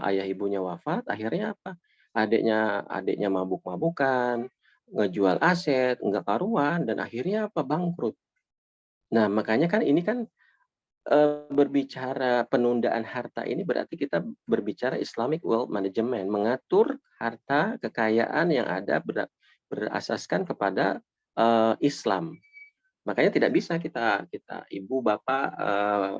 ayah ibunya wafat, akhirnya apa? Adiknya mabuk-mabukan, ngejual aset, enggak karuan dan akhirnya apa? Bangkrut. Nah, makanya kan ini kan berbicara penundaan harta ini berarti kita berbicara Islamic Wealth Management, mengatur harta kekayaan yang ada berasaskan kepada Islam. Makanya tidak bisa kita ibu bapak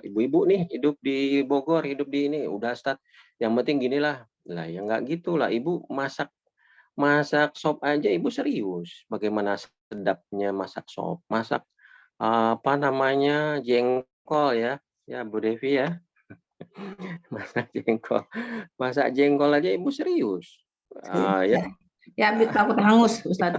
ibu-ibu nih hidup di Bogor, hidup di ini udah Ustaz, yang penting ginilah. Lah ya nggak gitulah, ibu masak masak sop aja ibu serius. Bagaimana sedapnya masak sop, masak apa namanya jengkol ya, ya Bu Devi ya. Masak jengkol. Masak jengkol aja Ibu serius. Ya, Ya, takut hangus, Ustaz.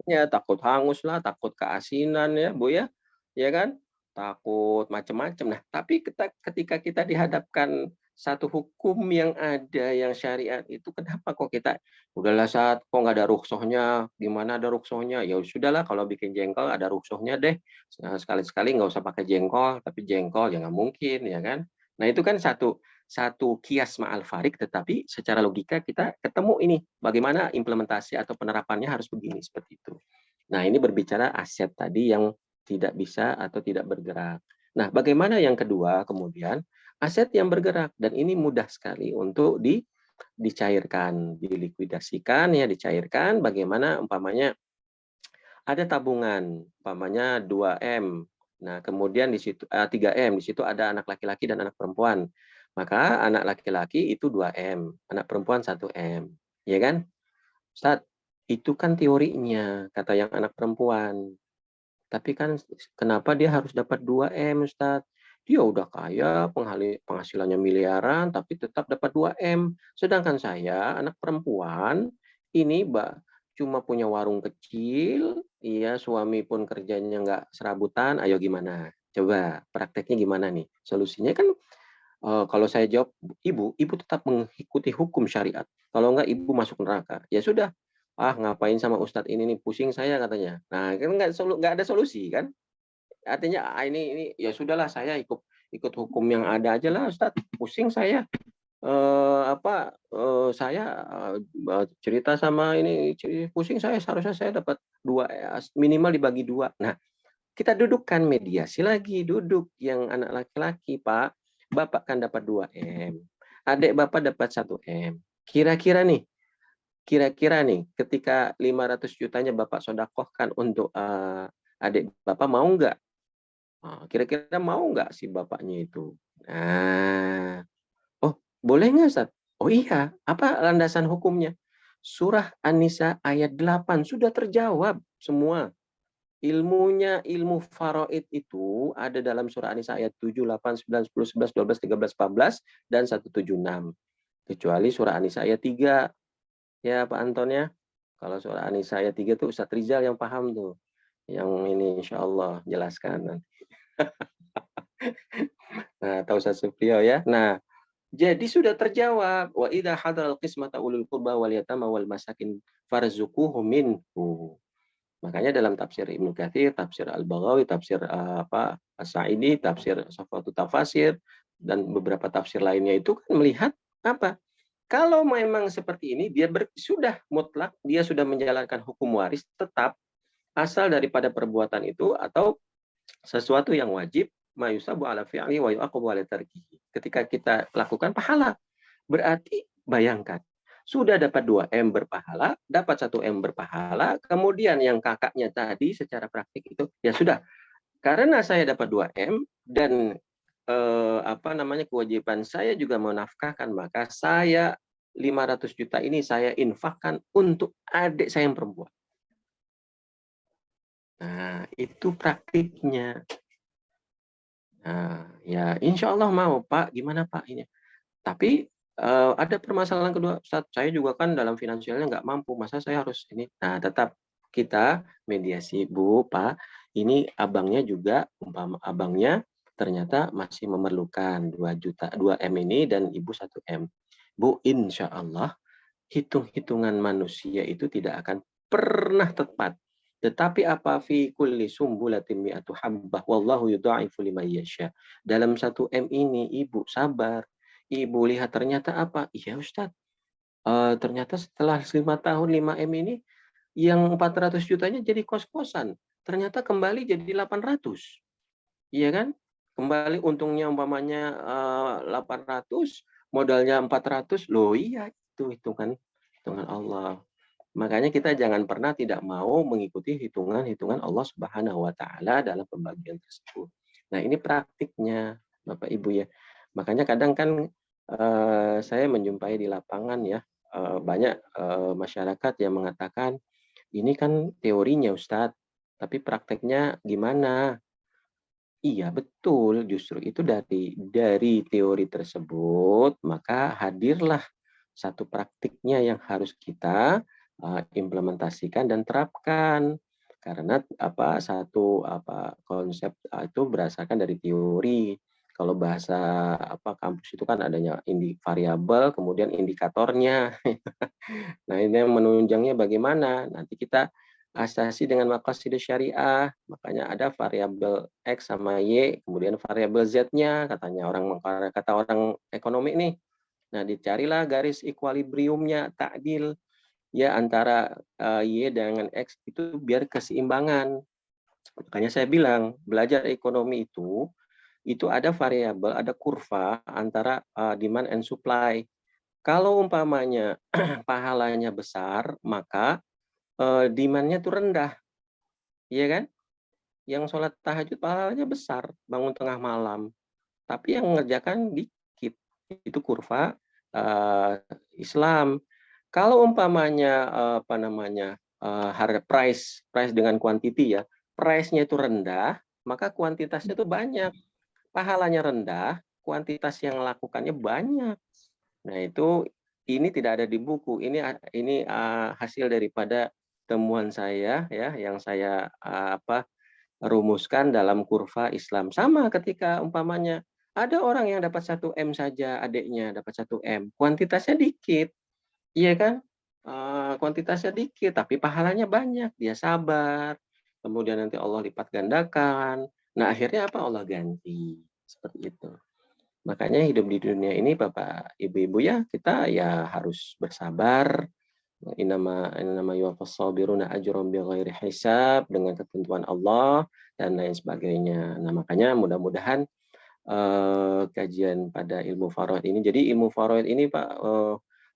ya takut hangus lah, takut keasinan ya Bu ya. Ya kan? Takut macam-macam. Nah, tapi ketika kita dihadapkan satu hukum yang ada yang syariat itu kenapa kok kita udahlah saat kok nggak ada rukhsahnya, gimana ada rukhsahnya, ya sudahlah kalau bikin jengkol ada rukhsahnya deh, sekali-sekali nggak usah pakai jengkol tapi jengkol ya nggak mungkin ya kan. Nah itu kan satu kias ma'al farik, tetapi secara logika kita ketemu ini bagaimana implementasi atau penerapannya harus begini seperti itu. Nah ini berbicara aset tadi yang tidak bisa atau tidak bergerak. Nah bagaimana yang kedua kemudian aset yang bergerak dan ini mudah sekali untuk dicairkan, dilikuidasikan ya, dicairkan. Bagaimana umpamanya ada tabungan, umpamanya 2M. Nah, kemudian di situ 3M, di situ ada anak laki-laki dan anak perempuan. Maka anak laki-laki itu 2M, anak perempuan 1M. Ya kan? Ustaz, itu kan teorinya, kata yang anak perempuan. Tapi kan kenapa dia harus dapat 2M, Ustaz? Dia udah kaya, penghasilannya miliaran, tapi tetap dapat 2M. Sedangkan saya, anak perempuan, ini cuma punya warung kecil, iya suami pun kerjanya nggak serabutan, ayo gimana? Coba prakteknya gimana nih? Solusinya kan kalau saya jawab, ibu tetap mengikuti hukum syariat. Kalau enggak, ibu masuk neraka. Ya sudah, ngapain sama Ustadz ini nih, pusing saya katanya. Nah, kan nggak ada solusi kan? Artinya ini ya sudahlah saya ikut hukum yang ada aja lah Ustadz, pusing saya. Saya cerita sama ini pusing saya, seharusnya saya dapat 2 minimal dibagi 2. Nah, kita dudukkan mediasi lagi, duduk yang anak laki-laki, Pak, Bapak kan dapat 2M, adik Bapak dapat 1M. Kira-kira nih ketika 500 jutanya Bapak sodakohkan untuk adik Bapak mau nggak? Kira-kira mau nggak si bapaknya itu? Nah, oh boleh nggak Ustaz? Oh iya, apa landasan hukumnya? surah An-Nisa ayat 8 sudah terjawab semua. Ilmunya, ilmu faraid itu ada dalam surah An-Nisa ayat 7, 8, 9, 10, 11, 12, 13, 14, dan 176. Kecuali surah An-Nisa ayat 3. Ya Pak Anton ya. Kalau surah An-Nisa ayat 3 itu Ustadz Rizal yang paham tuh. Yang ini insya Allah jelaskan nanti. Nah, tahu Ustadz Supriyo ya. Nah, jadi sudah terjawab. Wa idza hadaral qismata ulul qurba wal yatama wal masakin farzuquhum minhu. Makanya dalam tafsir Ibnu Katsir, tafsir Al-Baghawi, tafsir As-Sa'idi, tafsir Safatul Tafasir, dan beberapa tafsir lainnya itu kan melihat apa? Kalau memang seperti ini, dia sudah mutlak, dia sudah menjalankan hukum waris tetap, asal daripada perbuatan itu atau sesuatu yang wajib, mayusabu ala fi'li wa yu'aqabu ala tarkihi. Ketika kita lakukan pahala, berarti bayangkan, sudah dapat 2M berpahala, dapat 1M berpahala, kemudian yang kakaknya tadi secara praktik itu, ya sudah, karena saya dapat 2M dan kewajiban saya juga menafkahkan, maka saya 500 juta ini saya infakkan untuk adik saya yang perempuan. Nah, itu praktiknya. Nah, ya insya Allah mau Pak, gimana Pak ini? Tapi ada permasalahan kedua, Ustaz, saya juga kan dalam finansialnya nggak mampu, masa saya harus ini? Nah, tetap kita mediasi, Bu, Pak, ini abangnya juga, umpama abangnya ternyata masih memerlukan 2M ini dan Ibu 1M. Bu, insya Allah, hitung-hitungan manusia itu tidak akan pernah tepat. Tetapi apa fi kulli sumbulatin mi'atu habbah wallahu yudha'ifu liman yasha. Dalam 1M ini Ibu sabar. Ibu lihat ternyata apa? Iya Ustadz, ternyata setelah 5 tahun 5M ini, yang 400 jutanya jadi kos-kosan. Ternyata kembali jadi 800. Iya kan? Kembali untungnya umpamanya 800, modalnya 400. Loh iya, itu hitungan Allah. Makanya kita jangan pernah tidak mau mengikuti hitungan-hitungan Allah Subhanahu wa Ta'ala dalam pembagian tersebut. Nah, ini praktiknya, Bapak Ibu ya. Makanya kadang kan saya menjumpai di lapangan ya, banyak masyarakat yang mengatakan, ini kan teorinya Ustadz, tapi prakteknya gimana? Iya betul, justru itu dari teori tersebut, maka hadirlah satu praktiknya yang harus kita implementasikan dan terapkan. Karena konsep itu berdasarkan dari teori. Kalau bahasa kampus itu kan adanya variabel, kemudian indikatornya. Nah, ini yang menunjangnya bagaimana? Nanti kita asasi dengan maqasid syariah, makanya ada variabel X sama Y, kemudian variabel Z-nya, kata orang ekonomi nih. Nah, dicarilah garis equilibriumnya, takdil ya antara Y dengan X itu biar keseimbangan. Makanya saya bilang, belajar ekonomi itu ada variabel, ada kurva antara demand and supply. Kalau umpamanya pahalanya besar, maka demand-nya itu rendah. Iya kan? Yang sholat tahajud pahalanya besar, bangun tengah malam. Tapi yang mengerjakan dikit. Itu kurva Islam. Kalau umpamanya harga price dengan quantity ya, price-nya itu rendah, maka kuantitasnya itu banyak. Pahalanya rendah, kuantitas yang lakukannya banyak. Nah, ini tidak ada di buku. Ini hasil daripada temuan saya ya, yang saya rumuskan dalam kurva Islam. Sama ketika umpamanya ada orang yang dapat 1M saja, adiknya dapat 1M, kuantitasnya dikit. Iya kan? Kuantitasnya dikit, tapi pahalanya banyak. Dia sabar. Kemudian nanti Allah lipat gandakan. Nah, akhirnya apa? Allah ganti. Seperti itu. Makanya hidup di dunia ini Bapak Ibu-ibu ya, kita ya harus bersabar. Innama yuwaffas sabiruna ajrum bighairi hisab, dengan ketentuan Allah dan lain sebagainya. Nah, makanya mudah-mudahan kajian pada ilmu faraid ini. Jadi ilmu faraid ini Pak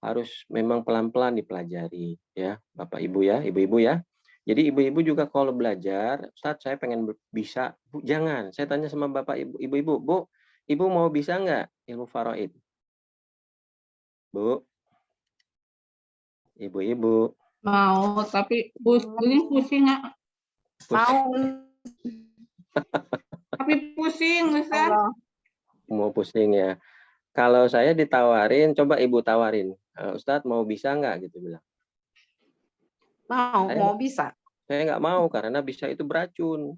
harus memang pelan-pelan dipelajari ya, Bapak Ibu ya, Ibu-ibu ya. Jadi ibu-ibu juga kalau belajar, Ustaz saya pengen bisa, Bu, jangan. Saya tanya sama Bapak Ibu-ibu, Bu, Ibu mau bisa nggak ilmu faraid? Bu? Ibu-ibu. Mau, tapi pusing nggak? Mau. Tapi pusing, Ustaz. Mau pusing ya. Kalau saya ditawarin, coba ibu tawarin. Ustadz mau bisa nggak gitu bilang. Mau bisa. Saya nggak mau karena bisa itu beracun.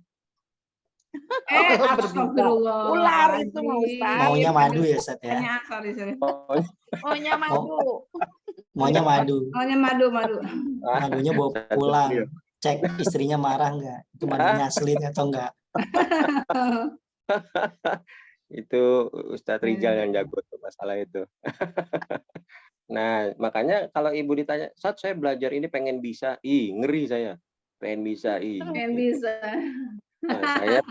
Astagfirullah. Ular itu mau Ustaz. Maunya madu ya, Ustaz ya. Sorry. Maunya madu. Maunya madu. Maunya madu. Madunya bawa pulang. Cek istrinya marah nggak? Itu madunya asli atau enggak? Itu Ustadz Rizal yang jago tuh masalah itu. Nah, makanya kalau ibu ditanya, saat saya belajar ini pengen bisa, ngeri saya. Pengen bisa, Yang bisa. Nah,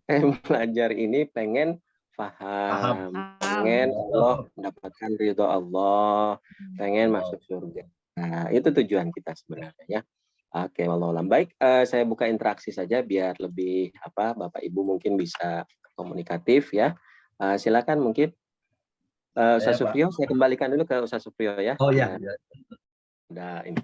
saya belajar ini pengen paham, pengen Allah mendapatkan ridho Allah, pengen masuk surga. Nah, itu tujuan kita sebenarnya ya. Oke, wallahualam. Baik, saya buka interaksi saja biar lebih Bapak Ibu mungkin bisa komunikatif ya. Silakan mungkin Ustaz Supriyo, saya kembalikan dulu ke Ustaz Supriyo ya. Oh ya. Nah, ini.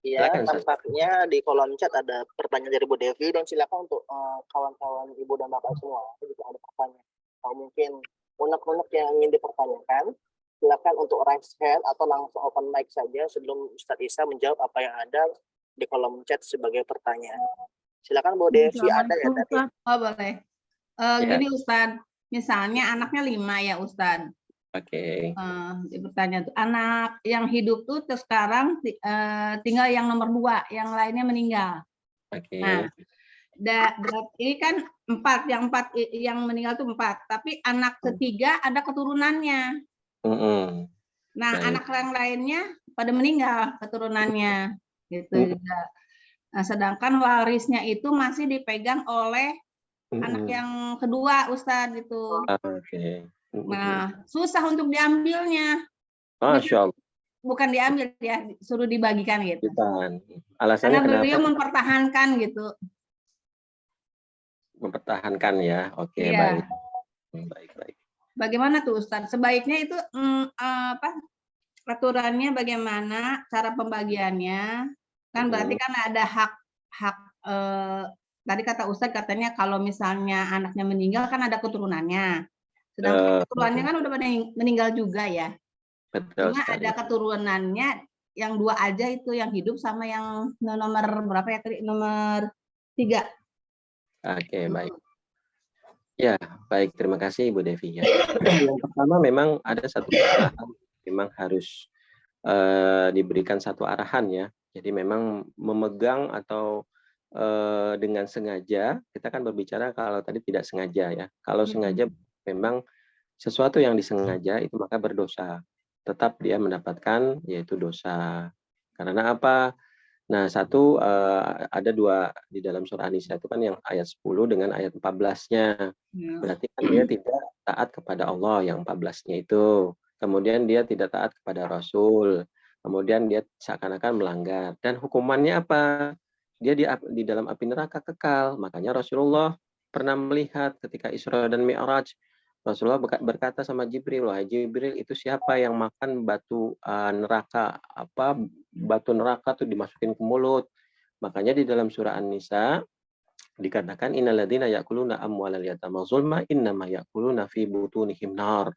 Iya, Silakan, Ustaz. tampaknya di kolom chat ada pertanyaan dari Bu Devi dan silakan untuk kawan-kawan Ibu dan Bapak semua jika ada pertanyaan. Kalau mungkin unek-unek yang ingin dipertanyakan, silakan untuk raise hand atau langsung open mic saja sebelum Ustadz Isa menjawab apa yang ada di kolom chat sebagai pertanyaan. Silakan Bu Devi, ada ya tadi? Oh, boleh. Gini Ustadz, misalnya anaknya 5 ya Ustadz. Oke. Bertanya tuh, anak yang hidup tuh sekarang tinggal yang nomor 2, yang lainnya meninggal. Oke. Nah, ini kan 4, yang meninggal tuh 4, tapi anak ketiga ada keturunannya. Nah, anak yang lainnya pada meninggal keturunannya, gitu juga. Nah, sedangkan warisnya itu masih dipegang oleh anak yang kedua, Ustadz, gitu. Oke. Nah, susah untuk diambilnya. Masya Allah. Bukan diambil ya, suruh dibagikan gitu. Alasannya karena kenapa? beliau mempertahankan gitu. Mempertahankan ya. Oke, Iya. Baik. Bagaimana tuh Ustadz? Sebaiknya itu aturannya bagaimana, cara pembagiannya? Kan berarti kan ada hak tadi kata Ustadz katanya kalau misalnya anaknya meninggal kan ada keturunannya. Sedangkan keturunannya kan udah meninggal juga ya. Betul. Cuma ada keturunannya yang 2 aja itu yang hidup sama yang nomor berapa ya tadi? Nomor 3. Oke, baik. Ya, baik. Terima kasih Ibu Devi. Ya. Yang pertama memang ada satu kesalahan, memang harus diberikan satu arahan ya. Jadi memang memegang atau dengan sengaja, kita kan berbicara kalau tadi tidak sengaja ya. Kalau sengaja memang sesuatu yang disengaja itu maka berdosa. Tetap dia mendapatkan yaitu dosa. Karena apa? Nah, satu ada 2 di dalam surah An-Nisa itu kan yang ayat 10 dengan ayat 14-nya. Berarti kan dia tidak taat kepada Allah yang 14-nya itu. Kemudian dia tidak taat kepada Rasul. Kemudian dia seakan-akan melanggar. Dan hukumannya apa? Dia di dalam api neraka kekal. Makanya Rasulullah pernah melihat ketika Isra dan Mi'raj. Rasulullah berkata sama Jibril, wahai Jibril, itu siapa yang makan batu neraka? Batu neraka tuh dimasukin ke mulut. Makanya di dalam surah An-Nisa dikatakan innalladzina ya'kuluna amwalal yatama zulma innama ya'kuluna fi butunihim nar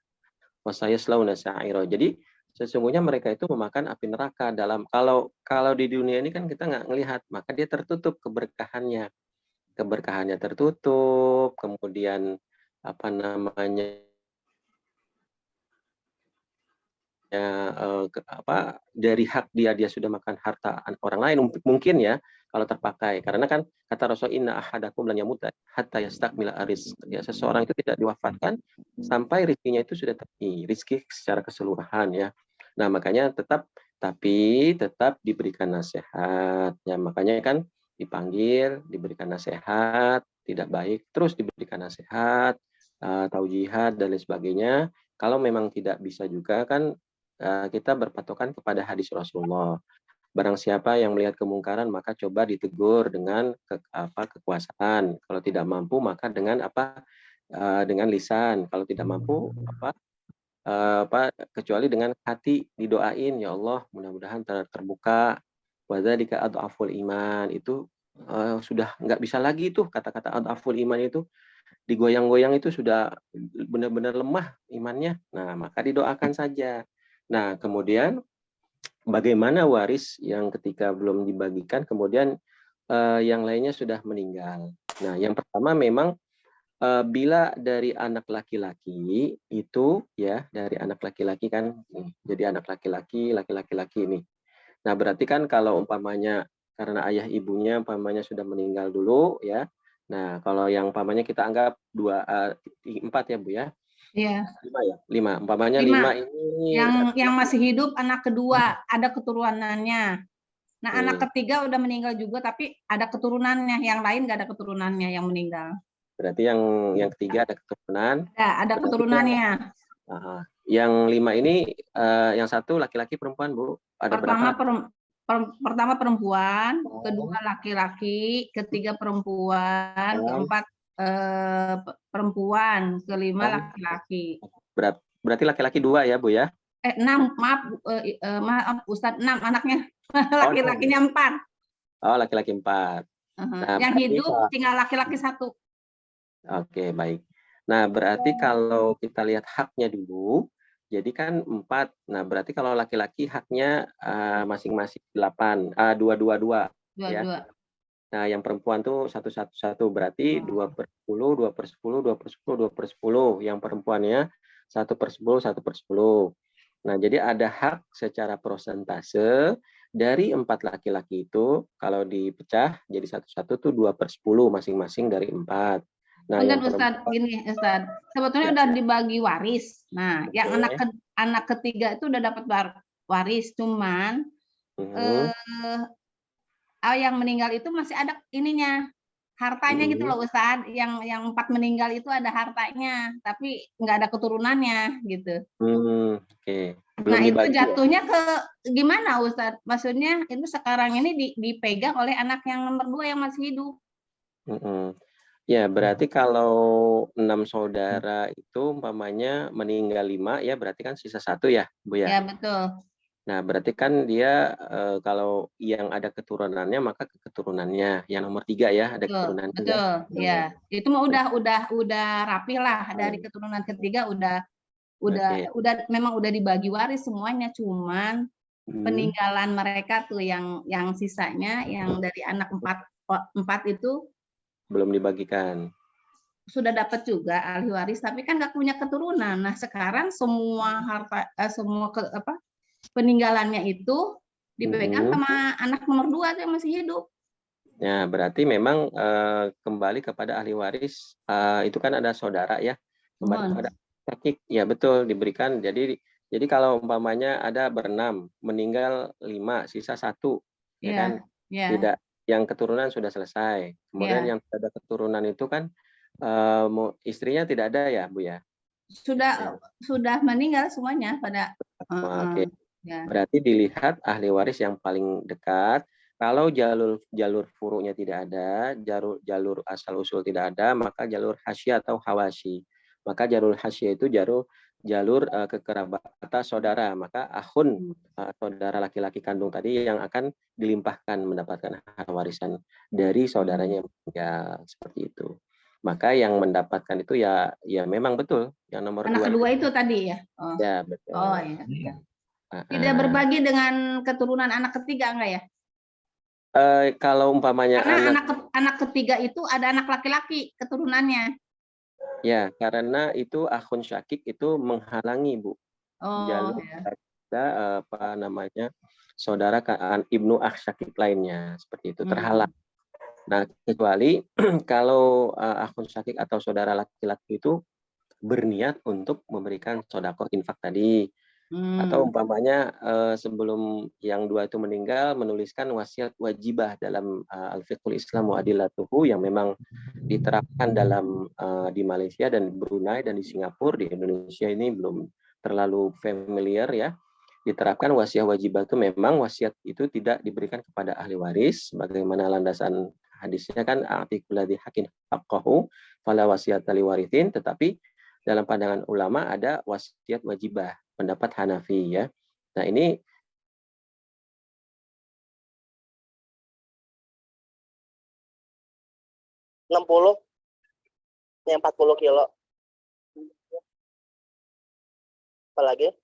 wa sayaslawna sa'ira. Jadi sesungguhnya mereka itu memakan api neraka. Kalau di dunia ini kan kita nggak ngelihat, maka dia tertutup keberkahannya. Keberkahannya tertutup, kemudian dari hak dia sudah makan harta orang lain mungkin ya kalau terpakai, karena kan kata Rasul inna ahadakum lan yamuta hatta yastakmila aris, ya seseorang itu tidak diwafatkan sampai rezekinya itu sudah rezeki secara keseluruhan ya. Nah makanya tetap diberikan nasihat ya, makanya kan dipanggil, diberikan nasihat, tidak baik terus diberikan nasihat, taujihat dan lain sebagainya. Kalau memang tidak bisa juga kan kita berpatokan kepada hadis Rasulullah. Barang siapa yang melihat kemungkaran maka coba ditegur dengan kekuasaan. Kalau tidak mampu maka dengan dengan lisan. Kalau tidak mampu kecuali dengan hati didoain, ya Allah mudah-mudahan terbuka. Wadzalika adhaful iman, itu sudah nggak bisa lagi tuh kata-kata adhaful iman itu, digoyang-goyang itu sudah benar-benar lemah imannya. Nah, maka didoakan saja. Nah, kemudian bagaimana waris yang ketika belum dibagikan kemudian yang lainnya sudah meninggal. Nah, yang pertama memang bila dari anak laki-laki itu ya, dari anak laki-laki kan, jadi anak laki-laki ini. Nah, berarti kan kalau umpamanya karena ayah ibunya umpamanya sudah meninggal dulu ya. Nah, kalau yang umpamanya kita anggap 4 ya Bu ya. Iya. 5 ya? 5. Umpamanya 5. 5 ini Yang masih hidup anak kedua ada keturunannya. Nah, anak ketiga udah meninggal juga tapi ada keturunannya, yang lain nggak ada keturunannya yang meninggal. Berarti yang ketiga ada keturunan. Ada keturunannya. Yang 5 ini yang satu laki-laki perempuan Bu? Ada Pertama perempuan, kedua laki-laki, ketiga perempuan, keempat perempuan, kelima laki-laki. Berarti laki-laki 2 ya Bu ya? 6, maaf Ustadz, 6 anaknya. Laki-lakinya 4. Oh, laki-laki 4. Nah, yang hidup tinggal laki-laki 1. Oke, baik. Nah, berarti kalau kita lihat haknya dulu, jadi kan 4. Nah, berarti kalau laki-laki haknya masing-masing 8, 2. Ya. Nah, yang perempuan tuh 1. Berarti 2/10, 2/10, 2/10, 2/10. Yang perempuannya 1/10, 1/10. Nah, jadi ada hak secara persentase dari 4 laki-laki itu, kalau dipecah jadi 1 tuh 2/10 masing-masing dari 4. Nah, yang Ustadz, gini Ustadz, sebetulnya udah dibagi waris. Nah, yang anak ketiga itu udah dapat waris, cuman yang meninggal itu masih ada ininya, hartanya gitu loh Ustadz. Yang 4 meninggal itu ada hartanya, tapi nggak ada keturunannya gitu. Nah, itu jatuhnya ke gimana Ustadz? Maksudnya itu sekarang ini dipegang oleh anak yang nomor 2 yang masih hidup. Ya, berarti kalau 6 saudara itu umpamanya meninggal 5 ya, berarti kan sisa 1 ya, Bu ya? Ya, betul. Nah, berarti kan dia kalau yang ada keturunannya maka keturunannya. Yang nomor 3 ya, ada keturunannya. Betul, ya. Itu mah udah rapi lah, dari keturunan ketiga udah memang udah dibagi waris semuanya, cuman peninggalan mereka tuh yang sisanya yang dari anak 4 itu belum dibagikan. Sudah dapat juga ahli waris, tapi kan nggak punya keturunan. Nah, sekarang semua harta, peninggalannya itu dipegang sama anak nomor 2 yang masih hidup. Ya, berarti memang kembali kepada ahli waris. Itu kan ada saudara ya, kembali kepada sakit. Ya betul, diberikan. Jadi kalau umpamanya ada berenam, meninggal 5, sisa 1, ya kan? Tidak. Yang keturunan sudah selesai. Kemudian yang ada keturunan itu kan istrinya tidak ada ya, Bu ya? Sudah meninggal semuanya pada. Oke. Berarti dilihat ahli waris yang paling dekat. Kalau jalur furu'nya tidak ada, jalur asal usul tidak ada, maka jalur hasyah atau hawashi. Maka jalur hasyah itu jalur kekerabatan saudara, maka akhun saudara laki-laki kandung tadi yang akan dilimpahkan mendapatkan hak warisan dari saudaranya yang meninggal, seperti itu. Maka yang mendapatkan itu ya memang betul yang nomor 2. Anak kedua itu tadi ya. Ya betul. Oh ya. Tidak berbagi dengan keturunan anak ketiga enggak ya? Kalau umpamanya karena anak ketiga itu ada anak laki-laki keturunannya. Ya, karena itu akhun syakik itu menghalangi, Bu. Jalur saudara ibnu akh syakik lainnya, seperti itu, terhalang. Nah, kecuali kalau akhun syakik atau saudara laki-laki itu berniat untuk memberikan sedekah infak tadi. Atau umpamanya sebelum yang 2 itu meninggal menuliskan wasiat wajibah dalam Al-Fiqhul Islam wa Adillatuhu yang memang diterapkan dalam di Malaysia dan Brunei dan di Singapura. Di Indonesia ini belum terlalu familiar ya. Diterapkan wasiat wajibah itu memang wasiat itu tidak diberikan kepada ahli waris bagaimana landasan hadisnya kan atiqul ladzi haqqin haqqahu fala wasiyata liwarithin, tetapi dalam pandangan ulama ada wasiat wajibah, pendapat Hanafi ya. Nah, ini yang 40 kilo. Apalagi?